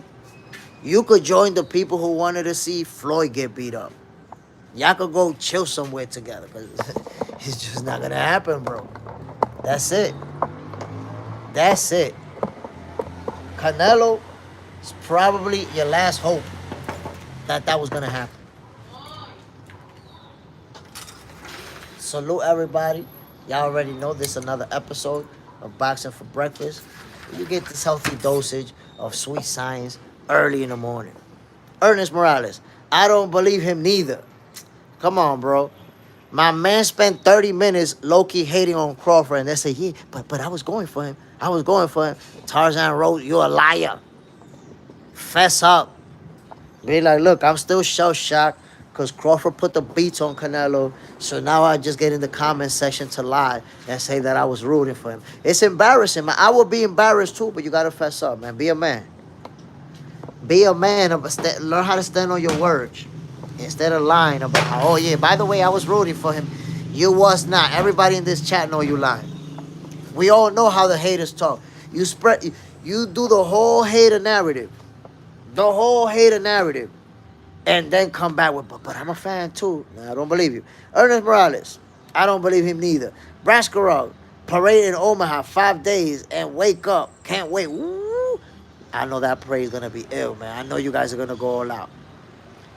you could join the people who wanted to see Floyd get beat up. Y'all could go chill somewhere together. Because it's just not going to happen, bro. That's it. That's it. Canelo is probably your last hope. that was gonna happen. Salute everybody. Y'all already know this is another episode of Boxing for Breakfast. You get this healthy dosage of sweet science early in the morning. Ernest Morales, I don't believe him neither. Come on, bro. My man spent 30 minutes low-key hating on Crawford, and they say, yeah, but I was going for him. I was going for him. Tarzan Rose, you're a liar. Fess up. Be like, look, I'm still shell-shocked because Crawford put the beats on Canelo. So now I just get in the comment section to lie and say that I was rooting for him. It's embarrassing, man. I would be embarrassed too, but you got to fess up, man. Be a man. Be a man. Learn how to stand on your words instead of lying about, oh, yeah, by the way, I was rooting for him. You was not. Everybody in this chat know you lying. We all know how the haters talk. You do the whole hater narrative. The whole hater narrative. And then come back with, but I'm a fan too. No, I don't believe you. Ernest Morales, I don't believe him neither. Brascarov, parade in Omaha 5 days and wake up. Can't wait. Woo. I know that parade is going to be ill, man. I know you guys are going to go all out.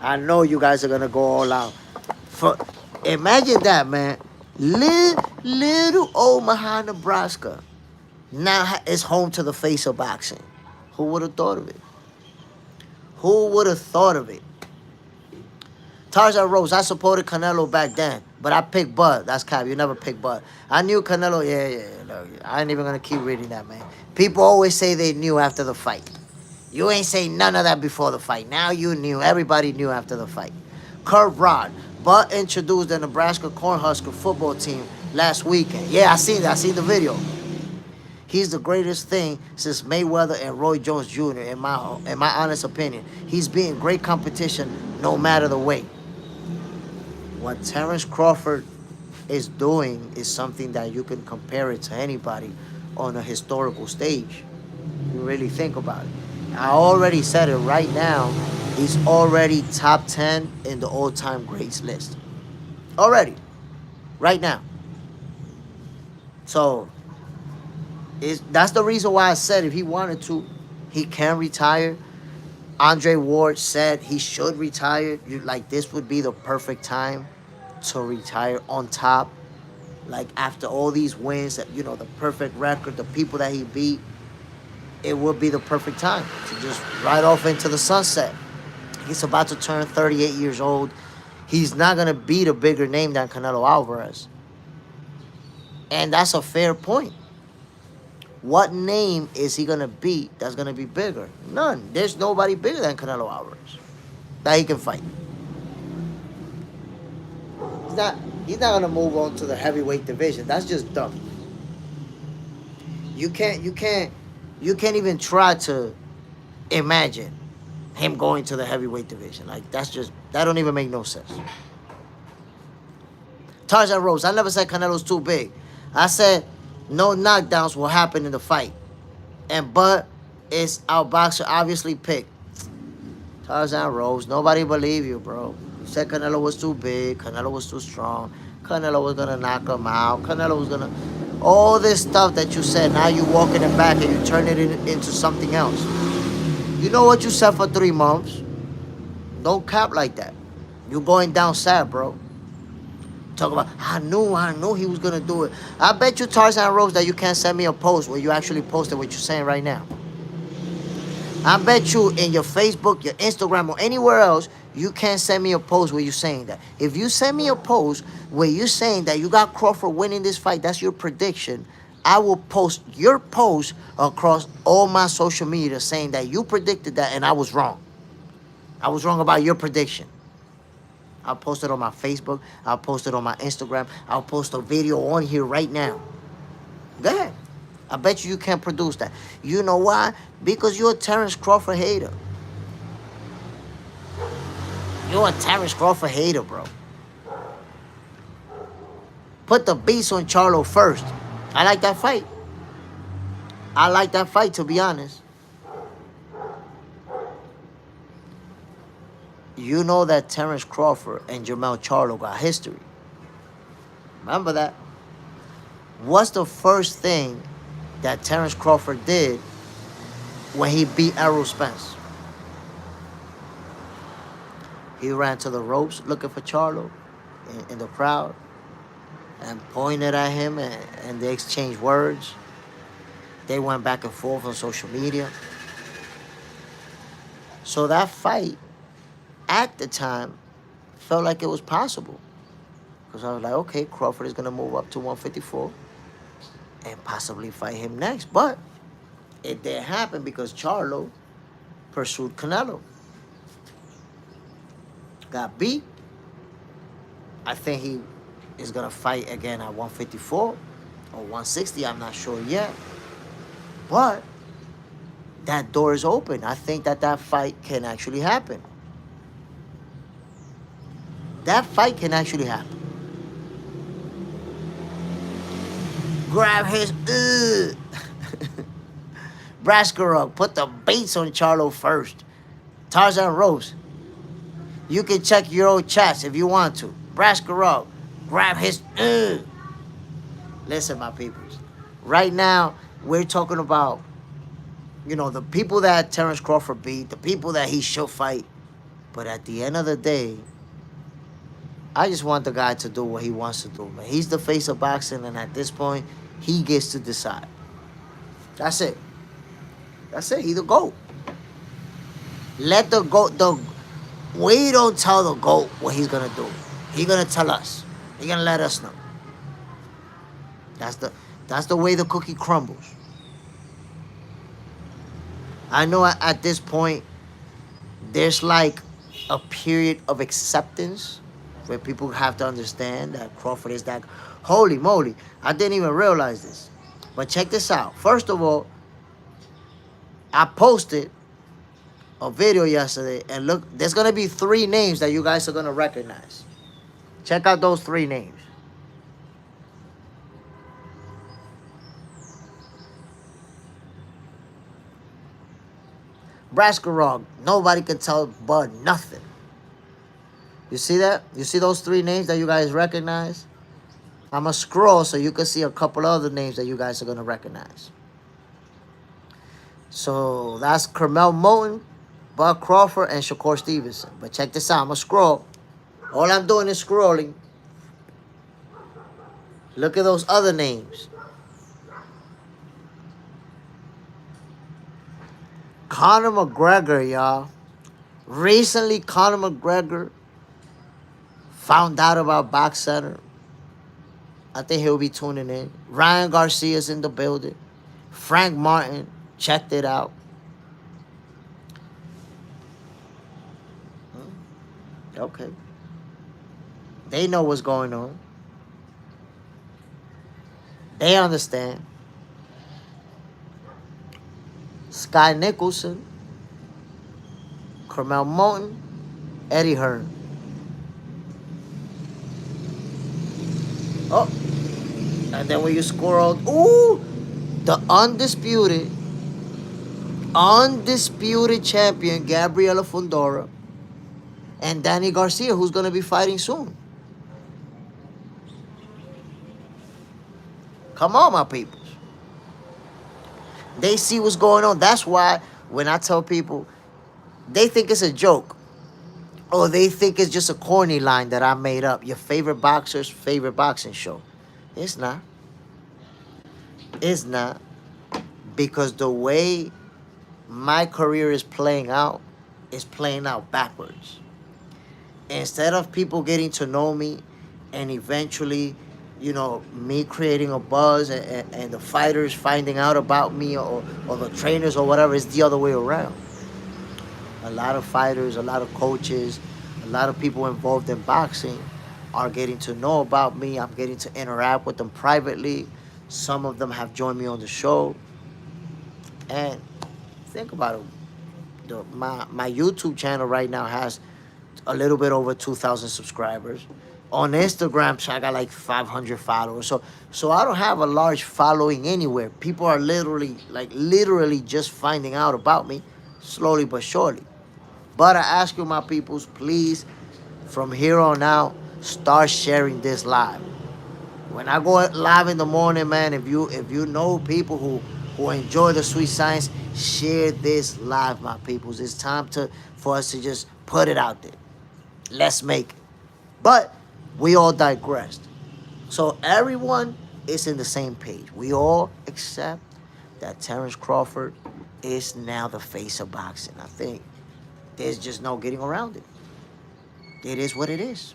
I know you guys are going to go all out. Imagine that, man. Little Omaha, Nebraska. Now it's home to the face of boxing. Who would have thought of it? Who would have thought of it? Tarzan Rose, I supported Canelo back then, but I picked Bud. That's cap. You never picked Bud. I knew Canelo. Yeah. No, I ain't even going to keep reading that, man. People always say they knew after the fight. You ain't say none of that before the fight. Now you knew. Everybody knew after the fight. Curve Rod. Bud introduced the Nebraska Cornhusker football team last weekend. Yeah, I seen that. I seen the video. He's the greatest thing since Mayweather and Roy Jones Jr., in my honest opinion. He's beating great competition no matter the weight. What Terence Crawford is doing is something that you can compare it to anybody on a historical stage. You really think about it. I already said it right now. He's already top 10 in the all-time greats list. Already. Right now. So, that's the reason why I said if he wanted to, he can retire. Andre Ward said he should retire. This would be the perfect time to retire on top. Like, after all these wins, the perfect record, the people that he beat, it would be the perfect time to just ride off into the sunset. He's about to turn 38 years old. He's not going to beat a bigger name than Canelo Alvarez. And that's a fair point. What name is he going to beat that's going to be bigger? None. There's nobody bigger than Canelo Alvarez that he can fight. He's not going to move on to the heavyweight division. That's just dumb. You can't even try to imagine him going to the heavyweight division. That don't even make no sense. Tarzan Rose, I never said Canelo's too big. I said no knockdowns will happen in the fight. But it's our boxer obviously picked. Tarzan Rose, nobody believe you, bro. You said Canelo was too big, Canelo was too strong, Canelo was gonna knock him out, Canelo was gonna... All this stuff that you said, now you walking it back and you turn it into something else. You know what you said for 3 months? Don't cap like that. You're going down sad, bro. Talk about, I knew he was going to do it. I bet you, Tarzan Rose, that you can't send me a post where you actually posted what you're saying right now. I bet you in your Facebook, your Instagram, or anywhere else, you can't send me a post where you're saying that. If you send me a post where you're saying that you got Crawford winning this fight, that's your prediction, I will post your post across all my social media saying that you predicted that and I was wrong. I was wrong about your prediction. I'll post it on my Facebook. I'll post it on my Instagram. I'll post a video on here right now. Go ahead. I bet you can't produce that. You know why? Because you're a Terence Crawford hater. You're a Terence Crawford hater, bro. Put the beats on Charlo first. I like that fight. I like that fight, to be honest. You know that Terence Crawford and Jermell Charlo got history. Remember that? What's the first thing that Terence Crawford did when he beat Errol Spence? He ran to the ropes looking for Charlo in the crowd and pointed at him, and they exchanged words. They went back and forth on social media. So that fight at the time felt like it was possible. Because I was like, okay, Crawford is going to move up to 154 and possibly fight him next. But it didn't happen because Charlo pursued Canelo. Got beat. I think he is going to fight again at 154 or 160. I'm not sure yet. But that door is open. I think that fight can actually happen. That fight can actually happen. Grab his Braskarov, put the baits on Charlo first. Tarzan Rose, you can check your old chats if you want to. Braskarov, grab his Listen, my peoples. Right now, we're talking about, the people that Terence Crawford beat, the people that he should fight. But at the end of the day, I just want the guy to do what he wants to do, man. He's the face of boxing, and at this point, he gets to decide. That's it. That's it. He the GOAT. Let the GOAT, we don't tell the GOAT what he's gonna do. He's gonna tell us. He's gonna let us know. That's the way the cookie crumbles. I know at this point, there's like a period of acceptance where people have to understand that Crawford is that. Holy moly, I didn't even realize this. But check this out. First of all, I posted a video yesterday, and look, there's going to be 3 names that you guys are going to recognize. Check out those 3 names. Braskarov, nobody can tell Bud nothing. You see that? You see those 3 names that you guys recognize? I'm going to scroll so you can see a couple other names that you guys are going to recognize. So that's Carmel Moulton, Bud Crawford, and Shakur Stevenson. But check this out. I'm going to scroll. All I'm doing is scrolling. Look at those other names. Conor McGregor, y'all. Recently, Conor McGregor found out about Box Center. I think he'll be tuning in. Ryan Garcia's in the building. Frank Martin checked it out. Okay. They know what's going on. They understand. Sky Nicholson, Carmel Moulton, Eddie Hearn. Oh, and then when you scroll, ooh, the undisputed champion, Gabriela Fundora, and Danny Garcia, who's going to be fighting soon. Come on, my people. They see what's going on. That's why when I tell people, they think it's a joke. Or they think it's just a corny line that I made up. Your favorite boxer's favorite boxing show. It's not. It's not. Because the way my career is playing out backwards. Instead of people getting to know me and eventually, me creating a buzz and the fighters finding out about me or the trainers or whatever, it's the other way around. A lot of fighters, a lot of coaches, a lot of people involved in boxing are getting to know about me. I'm getting to interact with them privately. Some of them have joined me on the show. And think about it. My YouTube channel right now has a little bit over 2,000 subscribers. On Instagram, I got like 500 followers. So I don't have a large following anywhere. People are literally just finding out about me slowly but surely. But I ask you, my peoples, please, from here on out, start sharing this live. When I go live in the morning, man, if you know people who enjoy the sweet science, share this live, my peoples. It's time for us to just put it out there. Let's make it. But we all digressed. So everyone is in the same page. We all accept that Terence Crawford is now the face of boxing. I think there's just no getting around it. It is what it is.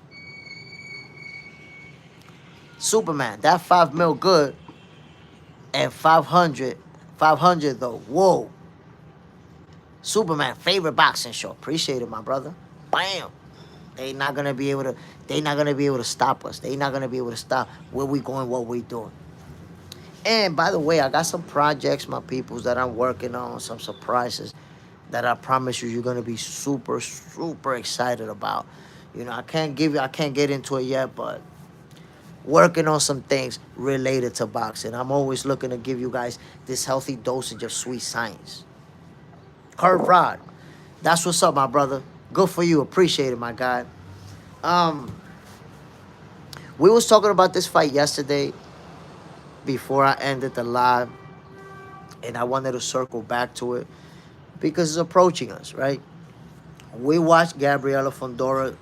Superman, that 5 mil good, and 500, 500 though. Whoa. Superman, favorite boxing show. Appreciate it, my brother. Bam. They not gonna be able to. They not gonna be able to stop us. They not gonna be able to stop where we going, what we doing. And by the way, I got some projects, my peoples, that I'm working on. Some surprises that I promise you, you're gonna be super, super excited about. You know, I can't get into it yet, but working on some things related to boxing. I'm always looking to give you guys this healthy dosage of sweet science. Curve Rod, that's what's up, my brother. Good for you. Appreciate it, my guy. Um, we was talking about this fight yesterday before I ended the live, and I wanted to circle back to it because it's approaching us, right? We watched Gabriela Fondora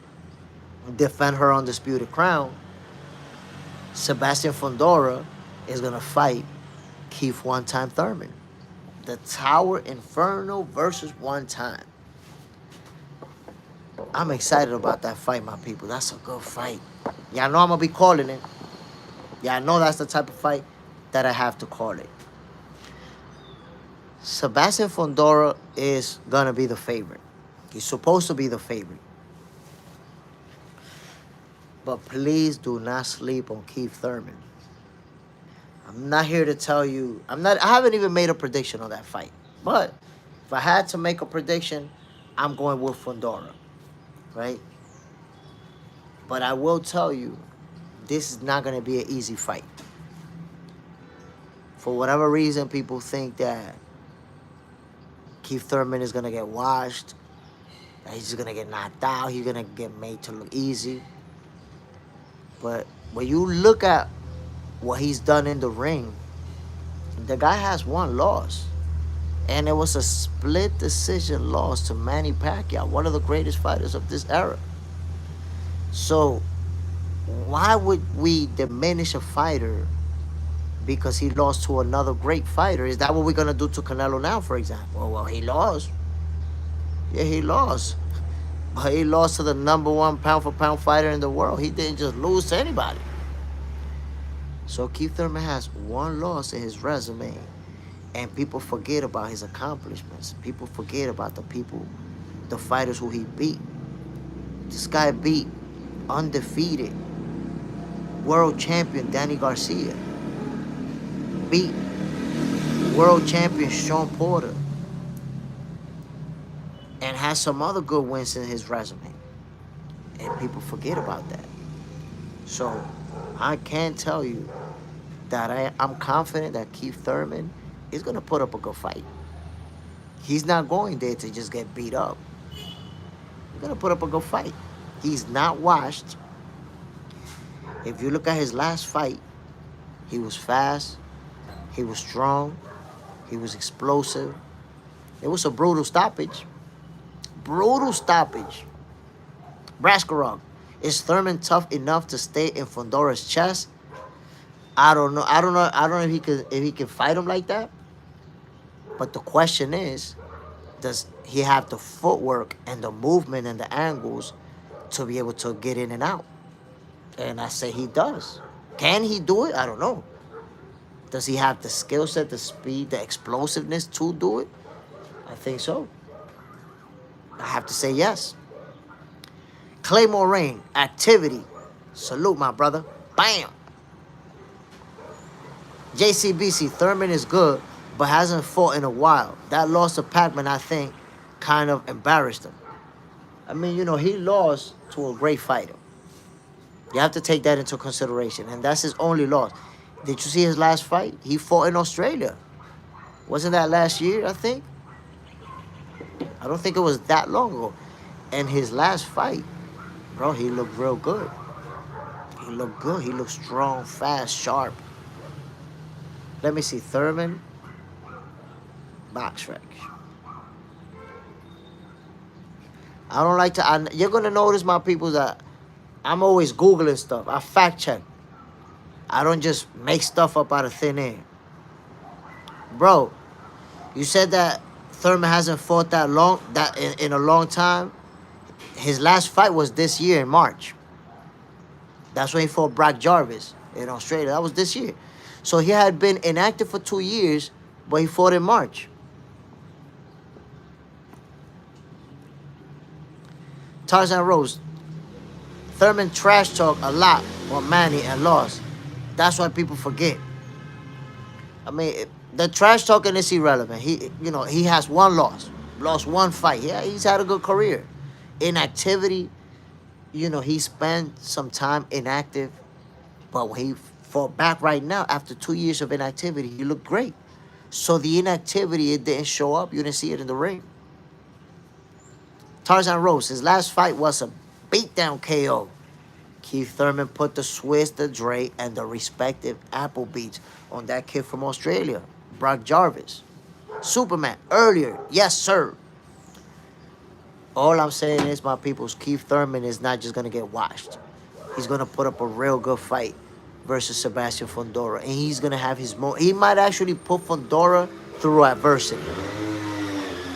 defend her undisputed crown. Sebastian Fondora is gonna fight Keith One Time Thurman. The Tower Inferno versus One Time. I'm excited about that fight, my people. That's a good fight. Y'all know I'm gonna be calling it. Y'all know that's the type of fight that I have to call it. Sebastian Fondora is gonna be the favorite. He's supposed to be the favorite. But please do not sleep on Keith Thurman. I'm not here to tell you. I haven't even made a prediction on that fight. But if I had to make a prediction, I'm going with Fondora. Right? But I will tell you, this is not gonna be an easy fight. For whatever reason, people think that Keith Thurman is gonna get washed, that he's just gonna get knocked out, he's gonna get made to look easy. But when you look at what he's done in the ring, the guy has one loss. And it was a split decision loss to Manny Pacquiao, one of the greatest fighters of this era. So why would we diminish a fighter because he lost to another great fighter? Is that what we're gonna do to Canelo now, for example? Well, he lost. Yeah, he lost. But he lost to the #1 pound for pound fighter in the world. He didn't just lose to anybody. So Keith Thurman has one loss in his resume, and people forget about his accomplishments. People forget about the fighters who he beat. This guy beat undefeated world champion Danny Garcia, beat world champion Sean Porter, and has some other good wins in his resume. And people forget about that. So I can tell you that I'm confident that Keith Thurman is going to put up a good fight. He's not going there to just get beat up. He's going to put up a good fight. He's not washed. If you look at his last fight, he was fast, he was strong, he was explosive. It was a brutal stoppage. Brutal stoppage. Braskarov, is Thurman tough enough to stay in Fondora's chest? I don't know. I don't know if he can fight him like that. But the question is, does he have the footwork and the movement and the angles to be able to get in and out? And I say he does. Can he do it? I don't know. Does he have the skill set, the speed, the explosiveness to do it? I think so. I have to say yes. Claymore Rain, activity. Salute, my brother. Bam. JCBC, Thurman is good, but hasn't fought in a while. That loss to Pacman, I think, kind of embarrassed him. I mean, you know, he lost to a great fighter. You have to take that into consideration, and that's his only loss. Did you see his last fight? He fought in Australia. Wasn't that last year, I think? I don't think it was that long ago. And his last fight, bro, he looked real good. He looked good. He looked strong, fast, sharp. Let me see. Thurman, box rec. I don't like to. You're gonna notice, my people, that I'm always googling stuff. I fact check. I don't just make stuff up out of thin air, bro. You said that Thurman hasn't fought that long, that in a long time. His last fight was this year in March. That's when he fought Brock Jarvis in Australia. That was this year. So he had been inactive for 2 years, but he fought in March. Tarzan Rose. Thurman trash talk a lot on Manny and lost. That's why people forget. I mean, the trash talking is irrelevant. He has one loss, lost one fight. Yeah, he's had a good career. Inactivity, he spent some time inactive, but when he fought back right now after 2 years of inactivity, he looked great. So the inactivity, it didn't show up. You didn't see it in the ring. Tarzan Rose, his last fight was a beatdown KO. Keith Thurman put the Swiss, the Dre, and the respective apple beats on that kid from Australia, Brock Jarvis. Superman, earlier, yes, sir. All I'm saying is, my peoples, Keith Thurman is not just going to get washed. He's going to put up a real good fight versus Sebastian Fundora. And he's going to have his he might actually put Fundora through adversity.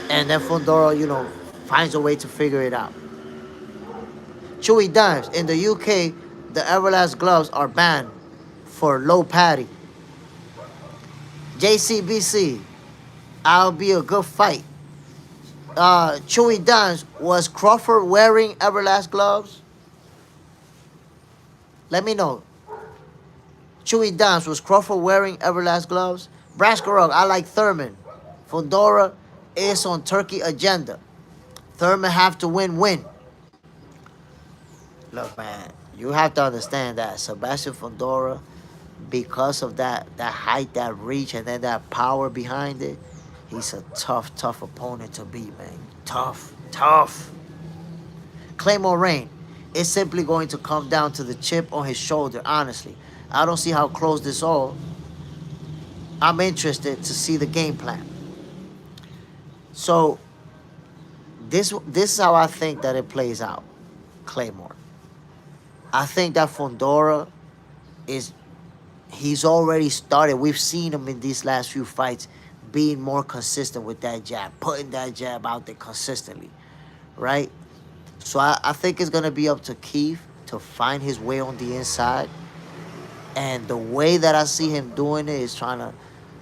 And then Fundora, finds a way to figure it out. Chewy Dimes. In the UK, the Everlast gloves are banned for low padding. JCBC. I'll be a good fight. Chewy Dimes. Was Crawford wearing Everlast gloves? Let me know. Chewy Dimes. Was Crawford wearing Everlast gloves? Braskarog. I like Thurman. Fundora is on Turkey agenda. Thurman have to win-win. Look, man, you have to understand that Sebastian Fundora, because of that height, that reach, and then that power behind it, he's a tough opponent to beat, man. Tough. Claymore Rain, it's simply going to come down to the chip on his shoulder, honestly. I don't see how close this all. I'm interested to see the game plan. So, this is how I think that it plays out, Claymore. I think that Fundora he's already started. We've seen him in these last few fights being more consistent with that jab, putting that jab out there consistently, right? So I think it's going to be up to Keith to find his way on the inside. And the way that I see him doing it is trying to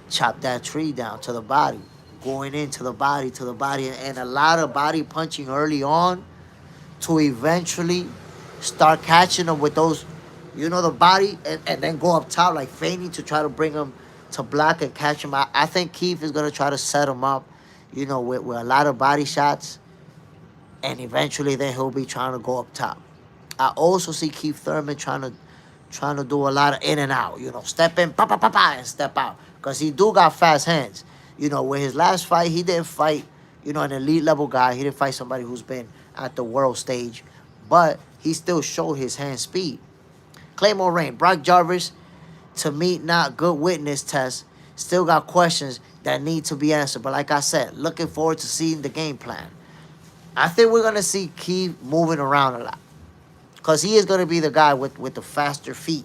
chop that tree down to the body, going into the body, and a lot of body punching early on to eventually start catching them with those, the body, and then go up top, like feigning to try to bring them to block and catch him. I think Keith is going to try to set him up, with a lot of body shots, and eventually then he'll be trying to go up top. I also see Keith Thurman trying to do a lot of in and out, step in, and step out, because he do got fast hands. With his last fight, he didn't fight, an elite level guy. He didn't fight somebody who's been at the world stage, but he still showed his hand speed. Claymore Rain, Brock Jarvis, to me, not good witness test. Still got questions that need to be answered. But like I said, looking forward to seeing the game plan. I think we're going to see Keith moving around a lot, because he is going to be the guy with the faster feet,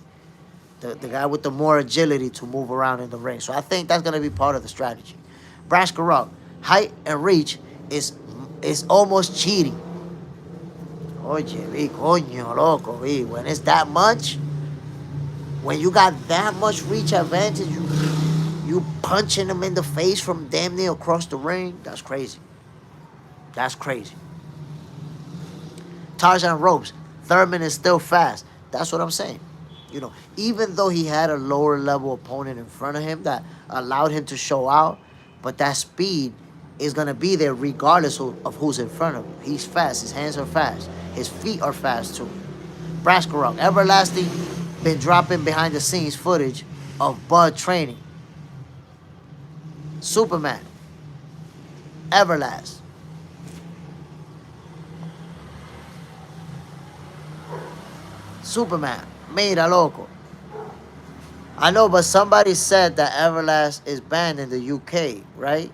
the guy with the more agility to move around in the ring. So I think that's going to be part of the strategy. Braskarov, height and reach is almost cheating. Oye, vi, coño, loco, vi. When it's that much, when you got that much reach advantage, you punching them in the face from damn near across the ring, that's crazy. That's crazy. Tarzan Ropes, Thurman is still fast. That's what I'm saying. Even though he had a lower level opponent in front of him that allowed him to show out, but that speed is going to be there regardless of who's in front of him. He's fast. His hands are fast. His feet are fast too. Braskarov, Everlasting, been dropping behind the scenes footage of Bud training. Superman, Everlast. Superman, mira loco. I know, but somebody said that Everlast is banned in the UK, right?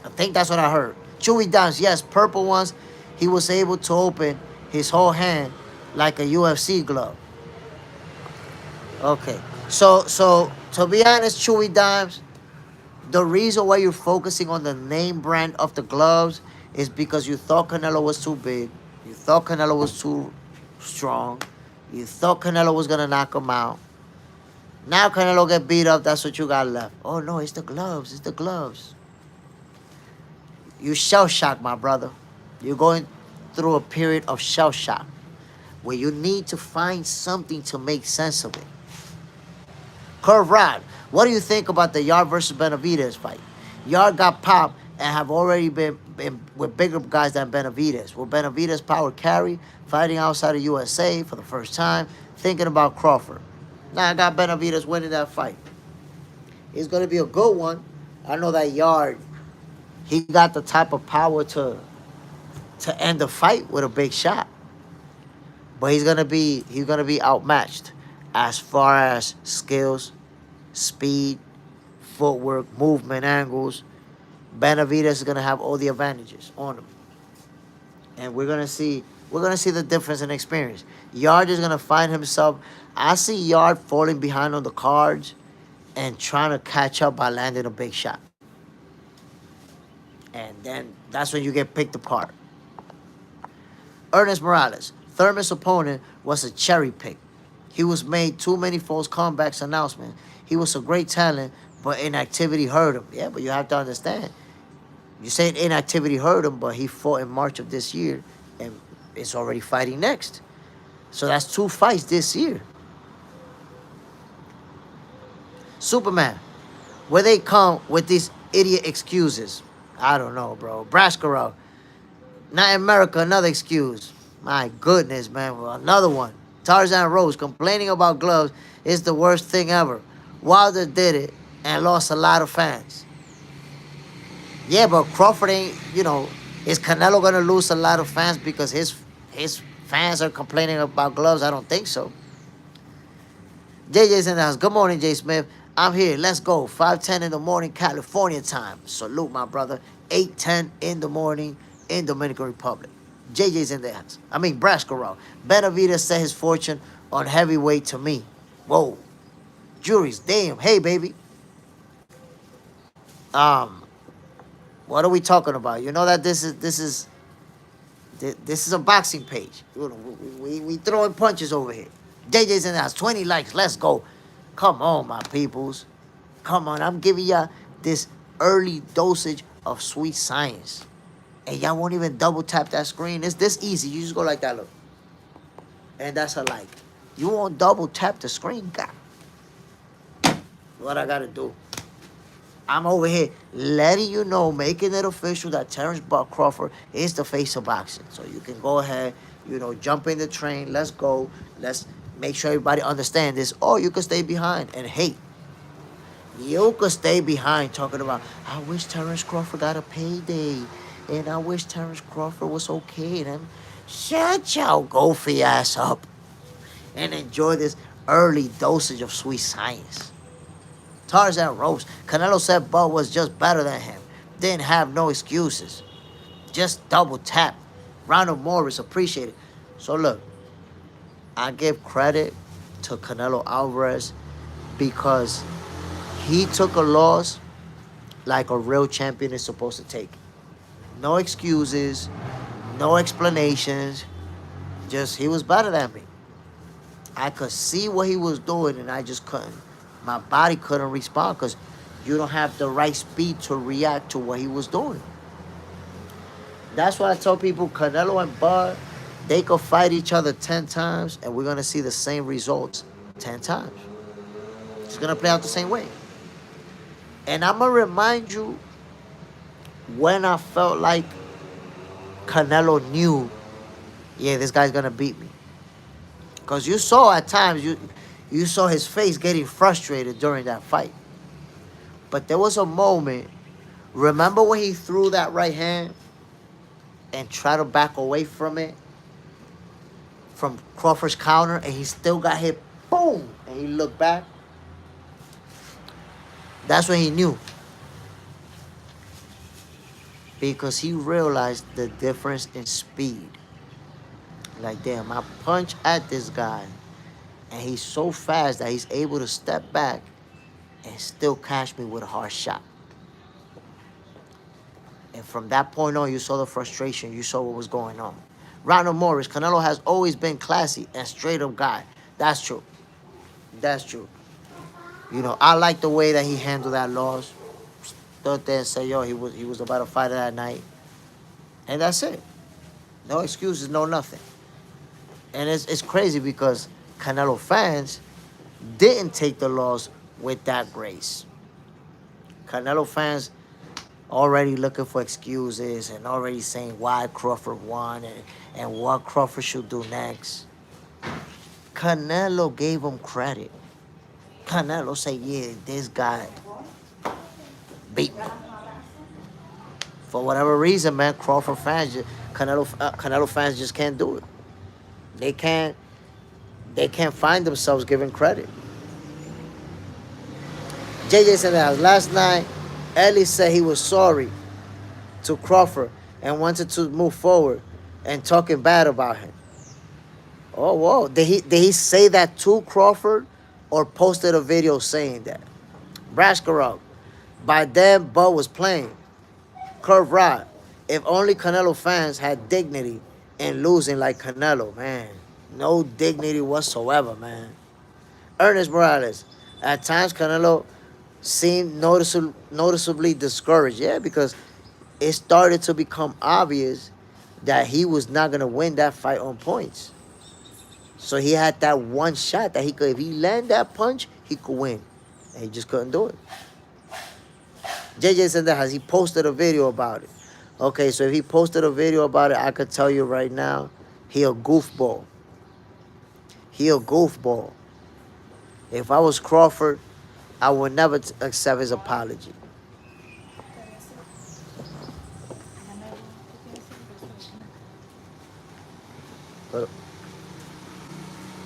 I think that's what I heard. Chewy dimes, yes, purple ones. He was able to open his whole hand like a UFC glove. Okay. So to be honest, Chewy dimes, the reason why you're focusing on the name brand of the gloves is because you thought Canelo was too big. You thought Canelo was too strong. You thought Canelo was gonna knock him out. Now Canelo get beat up. That's what you got left. Oh no, it's the gloves. It's the gloves. You shell shock, my brother. You're going through a period of shell shock where you need to find something to make sense of it. Curve Rod, what do you think about the Yard versus Benavidez fight? Yard got popped and have already been with bigger guys than Benavidez. Will Benavidez power carry, fighting outside of USA for the first time, thinking about Crawford? Now I got Benavidez winning that fight. It's going to be a good one. I know that Yard, he got the type of power to end the fight with a big shot. But he's gonna be outmatched as far as skills, speed, footwork, movement, angles. Benavidez is gonna have all the advantages on him. And we're gonna see the difference in experience. Yard is gonna find himself. I see Yard falling behind on the cards and trying to catch up by landing a big shot. And then that's when you get picked apart. Ernest Morales, Thurman's opponent, was a cherry pick. He was made too many false comebacks announcement. He was a great talent, but inactivity hurt him. Yeah, but you have to understand. You say inactivity hurt him, but he fought in March of this year, and is already fighting next. So that's 2 fights this year. Superman, where they come with these idiot excuses. I don't know, bro. Brascarov, not in America, another excuse. My goodness, man. Well, another one. Tarzan Rose, complaining about gloves is the worst thing ever. Wilder did it and lost a lot of fans. Yeah, but Crawford ain't, is Canelo going to lose a lot of fans because his fans are complaining about gloves? I don't think so. JJ's in the house. Good morning, Jay Smith. I'm here. Let's go. 5:10 in the morning, California time. Salute, my brother. 8:10 in the morning in Dominican Republic. JJ's in the house. Brascarov. Benavidez set his fortune on heavyweight to me. Whoa. Juries, damn. Hey, baby. What are we talking about? You know that this is a boxing page. We throwing punches over here. JJ's in the house. 20 likes. Let's go. Come on, my peoples. Come on. I'm giving y'all this early dosage of sweet science. And y'all won't even double tap that screen. It's this easy. You just go like that, look. And that's a like. You won't double tap the screen, God. What I gotta do? I'm over here letting you know, making it official that Terence Crawford is the face of boxing. So you can go ahead, jump in the train. Let's go. Let's make sure everybody understands this. Or you can stay behind and hate. You could stay behind talking about, I wish Terence Crawford got a payday. And I wish Terence Crawford was okay. Then shut your goofy ass up and enjoy this early dosage of sweet science. Tarzan Rose. Canelo said Bud was just better than him. Didn't have no excuses. Just double tap. Round of Morris, appreciate it. So look, I give credit to Canelo Alvarez because he took a loss like a real champion is supposed to take. No excuses, no explanations. Just he was better than me. I could see what he was doing and I just couldn't. My body couldn't respond because you don't have the right speed to react to what he was doing. That's why I tell people Canelo and Bud, they could fight each other 10 times and we're going to see the same results 10 times. It's going to play out the same way. And I'm going to remind you when I felt like Canelo knew, yeah, this guy's going to beat me. Because you saw at times, you saw his face getting frustrated during that fight. But there was a moment, remember when he threw that right hand and tried to back away from it, from Crawford's counter, and he still got hit, boom, and he looked back? That's when he knew. because he realized the difference in speed. Like, damn, I punch at this guy, and he's so fast that he's able to step back and still catch me with a hard shot. And from that point on, you saw the frustration. You saw what was going on. Ronald Morris, Canelo has always been classy and straight up guy. That's true. That's true. You know, I like the way that he handled that loss. Stood there and said, yo, he was about to fight that night. And that's it. No excuses, no nothing. And it's crazy because Canelo fans didn't take the loss with that grace. Canelo fans already looking for excuses and already saying why Crawford won and what Crawford should do next. Canelo gave him credit. Canelo said, yeah, this guy beat me. For whatever reason, man, Crawford fans, Canelo fans just can't do it. They can't find themselves giving credit. JJ said that last night, Ellie said he was sorry to Crawford and wanted to move forward and talking bad about him. Oh, whoa. Did he say that to Crawford or posted a video saying that? Braskarov. By then, Bud was playing. Curve Rod. If only Canelo fans had dignity in losing like Canelo, man. No dignity whatsoever, man. Ernest Morales. At times, Canelo seemed noticeably discouraged. Yeah, because it started to become obvious that he was not going to win that fight on points. So he had that one shot that he could, if he landed that punch, he could win. And he just couldn't do it. JJ said that he posted a video about it. Okay, so if he posted a video about it, I could tell you right now, he a goofball. He a goofball. If I was Crawford, I would never accept his apology.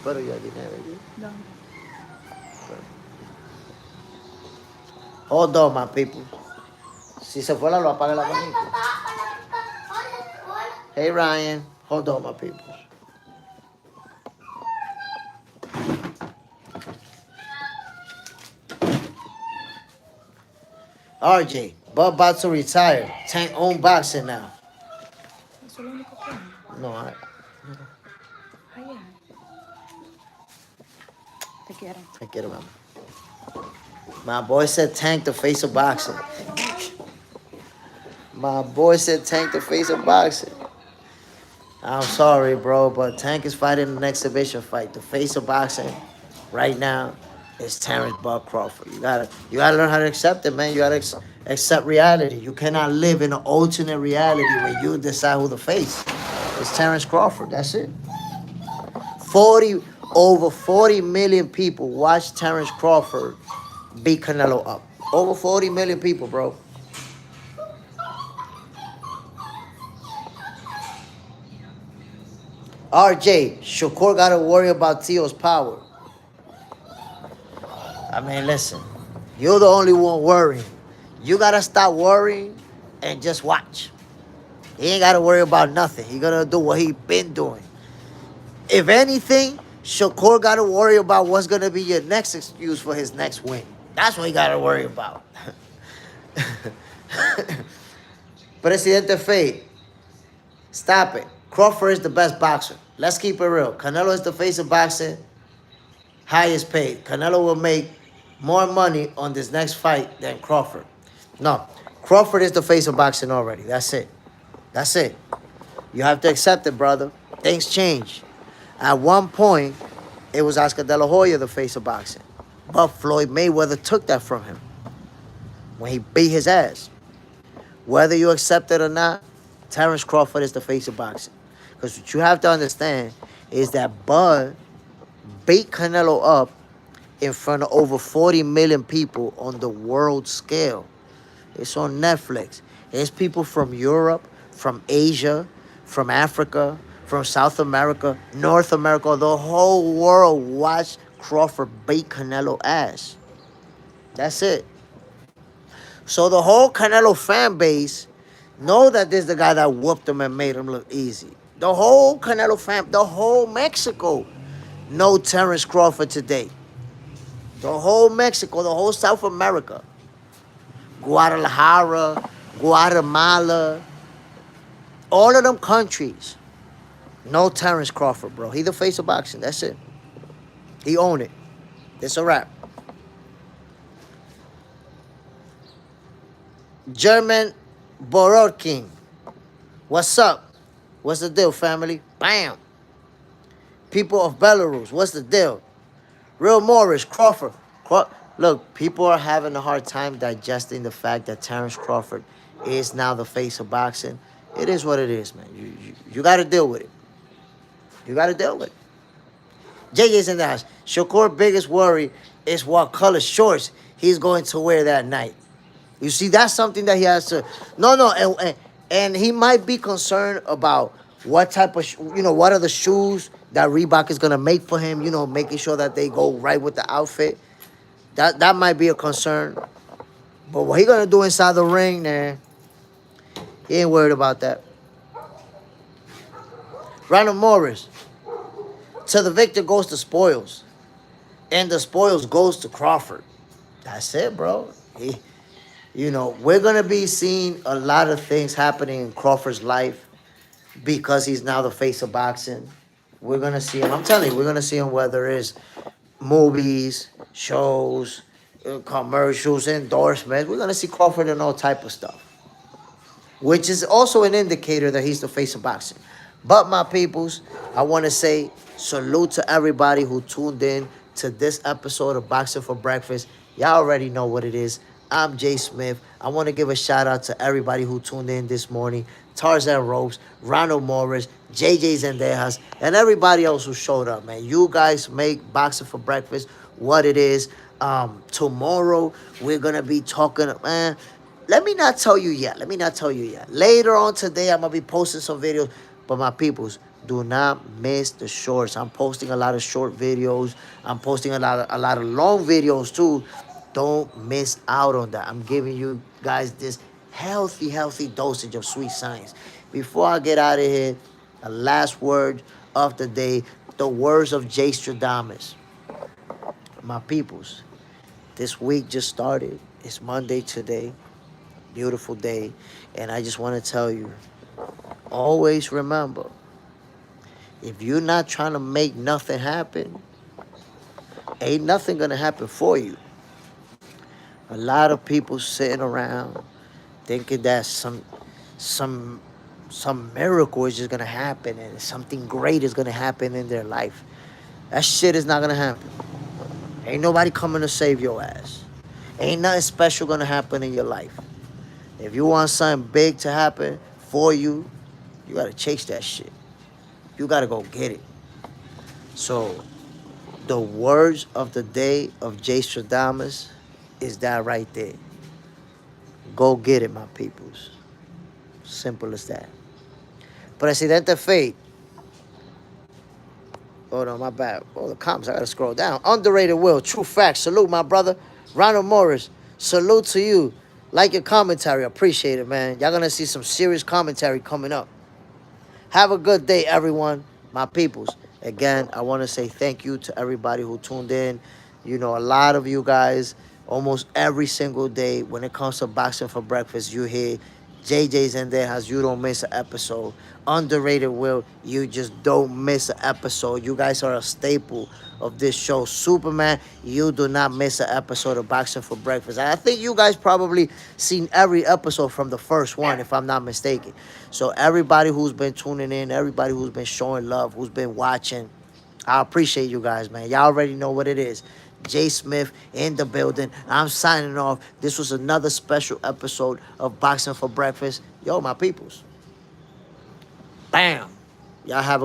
Pero ya dinero. Hold on, my people. Si se fue la luz, apaga la manito. Hey, Ryan. Hold on, my people. RJ, Bud about to retire. Tank own boxing now. No, I get him. My boy said Tank the face of boxing. My boy said Tank the face of boxing. I'm sorry, bro, but Tank is fighting an exhibition fight. The face of boxing right now is Terence Bud Crawford. You gotta learn how to accept it, man. You gotta accept reality. You cannot live in an alternate reality where you decide who the face. It's Terence Crawford. That's it. Over 40 million people watch Terence Crawford beat Canelo up. Over 40 million people, bro. RJ, Shakur got to worry about Tio's power. I mean, listen, you're the only one worrying. You got to stop worrying and just watch. He ain't got to worry about nothing. He going to do what he been doing. If anything, Shakur got to worry about what's going to be your next excuse for his next win. That's what he got to worry about. Presidente Fade, stop it. Crawford is the best boxer. Let's keep it real. Canelo is the face of boxing, highest paid. Canelo will make more money on this next fight than Crawford. No, Crawford is the face of boxing already. That's it. That's it. You have to accept it, brother. Things change. At one point, it was Oscar De La Hoya, the face of boxing. But Floyd Mayweather took that from him when he beat his ass. Whether you accept it or not, Terence Crawford is the face of boxing. Because what you have to understand is that Bud beat Canelo up in front of over 40 million people on the world scale. It's on Netflix. There's people from Europe, from Asia, from Africa, from South America, North America. The whole world watched Crawford beat Canelo ass. That's it. So the whole Canelo fan base Know that this is the guy that whooped him and made him look easy. The whole Canelo fam, the whole Mexico know Terence Crawford today. The whole Mexico, the whole South America, Guadalajara, Guatemala, all of them countries know Terence Crawford, bro. He the face of boxing. That's it. He own it. It's a wrap. German Borodkin. What's up? What's the deal, family? Bam. People of Belarus. What's the deal? Real Morris, Crawford. Look, people are having a hard time digesting the fact that Terence Crawford is now the face of boxing. It is what it is, man. You got to deal with it. You got to deal with it. JJ's in the house. Shakur's biggest worry is what color shorts he's going to wear that night. You see, that's something that he has to. No, and he might be concerned about what type of, what are the shoes that Reebok is gonna make for him. Making sure that they go right with the outfit. That might be a concern. But what he gonna do inside the ring, man, he ain't worried about that. Ronald Morris. To the victor goes the spoils, and the spoils goes to Crawford. That's it, bro. We're going to be seeing a lot of things happening in Crawford's life because he's now the face of boxing. We're going to see him. I'm telling you, we're going to see him whether it's movies, shows, commercials, endorsements. We're going to see Crawford in all type of stuff, which is also an indicator that he's the face of boxing. But, my peoples, I want to say salute to everybody who tuned in to this episode of Boxing for Breakfast. Y'all already know what it is. I'm Jay Smith. I want to give a shout out to everybody who tuned in this morning. Tarzan Ropes, Ronald Morris, JJ Zendejas, and everybody else who showed up, man. You guys make Boxing for Breakfast what it is. Tomorrow, we're going to be talking, man. Let me not tell you yet. Later on today, I'm going to be posting some videos. But my peoples, do not miss the shorts. I'm posting a lot of short videos. I'm posting a lot of long videos too. Don't miss out on that. I'm giving you guys this healthy dosage of sweet science. Before I get out of here, the last word of the day, the words of Jay Stradamus. My peoples, this week just started. It's Monday today. Beautiful day. And I just want to tell you, always remember, if you're not trying to make nothing happen, ain't nothing gonna happen for you. A lot of people sitting around thinking that some miracle is just gonna happen and something great is gonna happen in their life. That shit is not gonna happen. Ain't nobody coming to save your ass. Ain't nothing special gonna happen in your life. If you want something big to happen for you, you gotta chase that shit. You gotta go get it. So, the words of the day of Jay Stradamus is that right there. Go get it, my peoples. Simple as that. Presidente Fate. Oh, no, my bad. Oh, the comments, I gotta scroll down. Underrated Will, true facts. Salute, my brother. Ronald Morris, salute to you. Like your commentary. Appreciate it, man. Y'all gonna see some serious commentary coming up. Have a good day, everyone, my peoples. Again, I want to say thank you to everybody who tuned in. A lot of you guys, almost every single day, when it comes to Boxing for Breakfast, you hear JJ's in there as you don't miss an episode. Underrated Will, you just don't miss an episode. You guys are a staple of this show. Superman, you do not miss an episode of Boxing for Breakfast. I think you guys probably seen every episode from the first one, if I'm not mistaken. So everybody who's been tuning in, everybody who's been showing love, who's been watching, I appreciate you guys, man. Y'all already know what it is. Jay Smith in the building. I'm signing off. This was another special episode of Boxing for Breakfast. Yo, my peoples. Bam. Y'all have a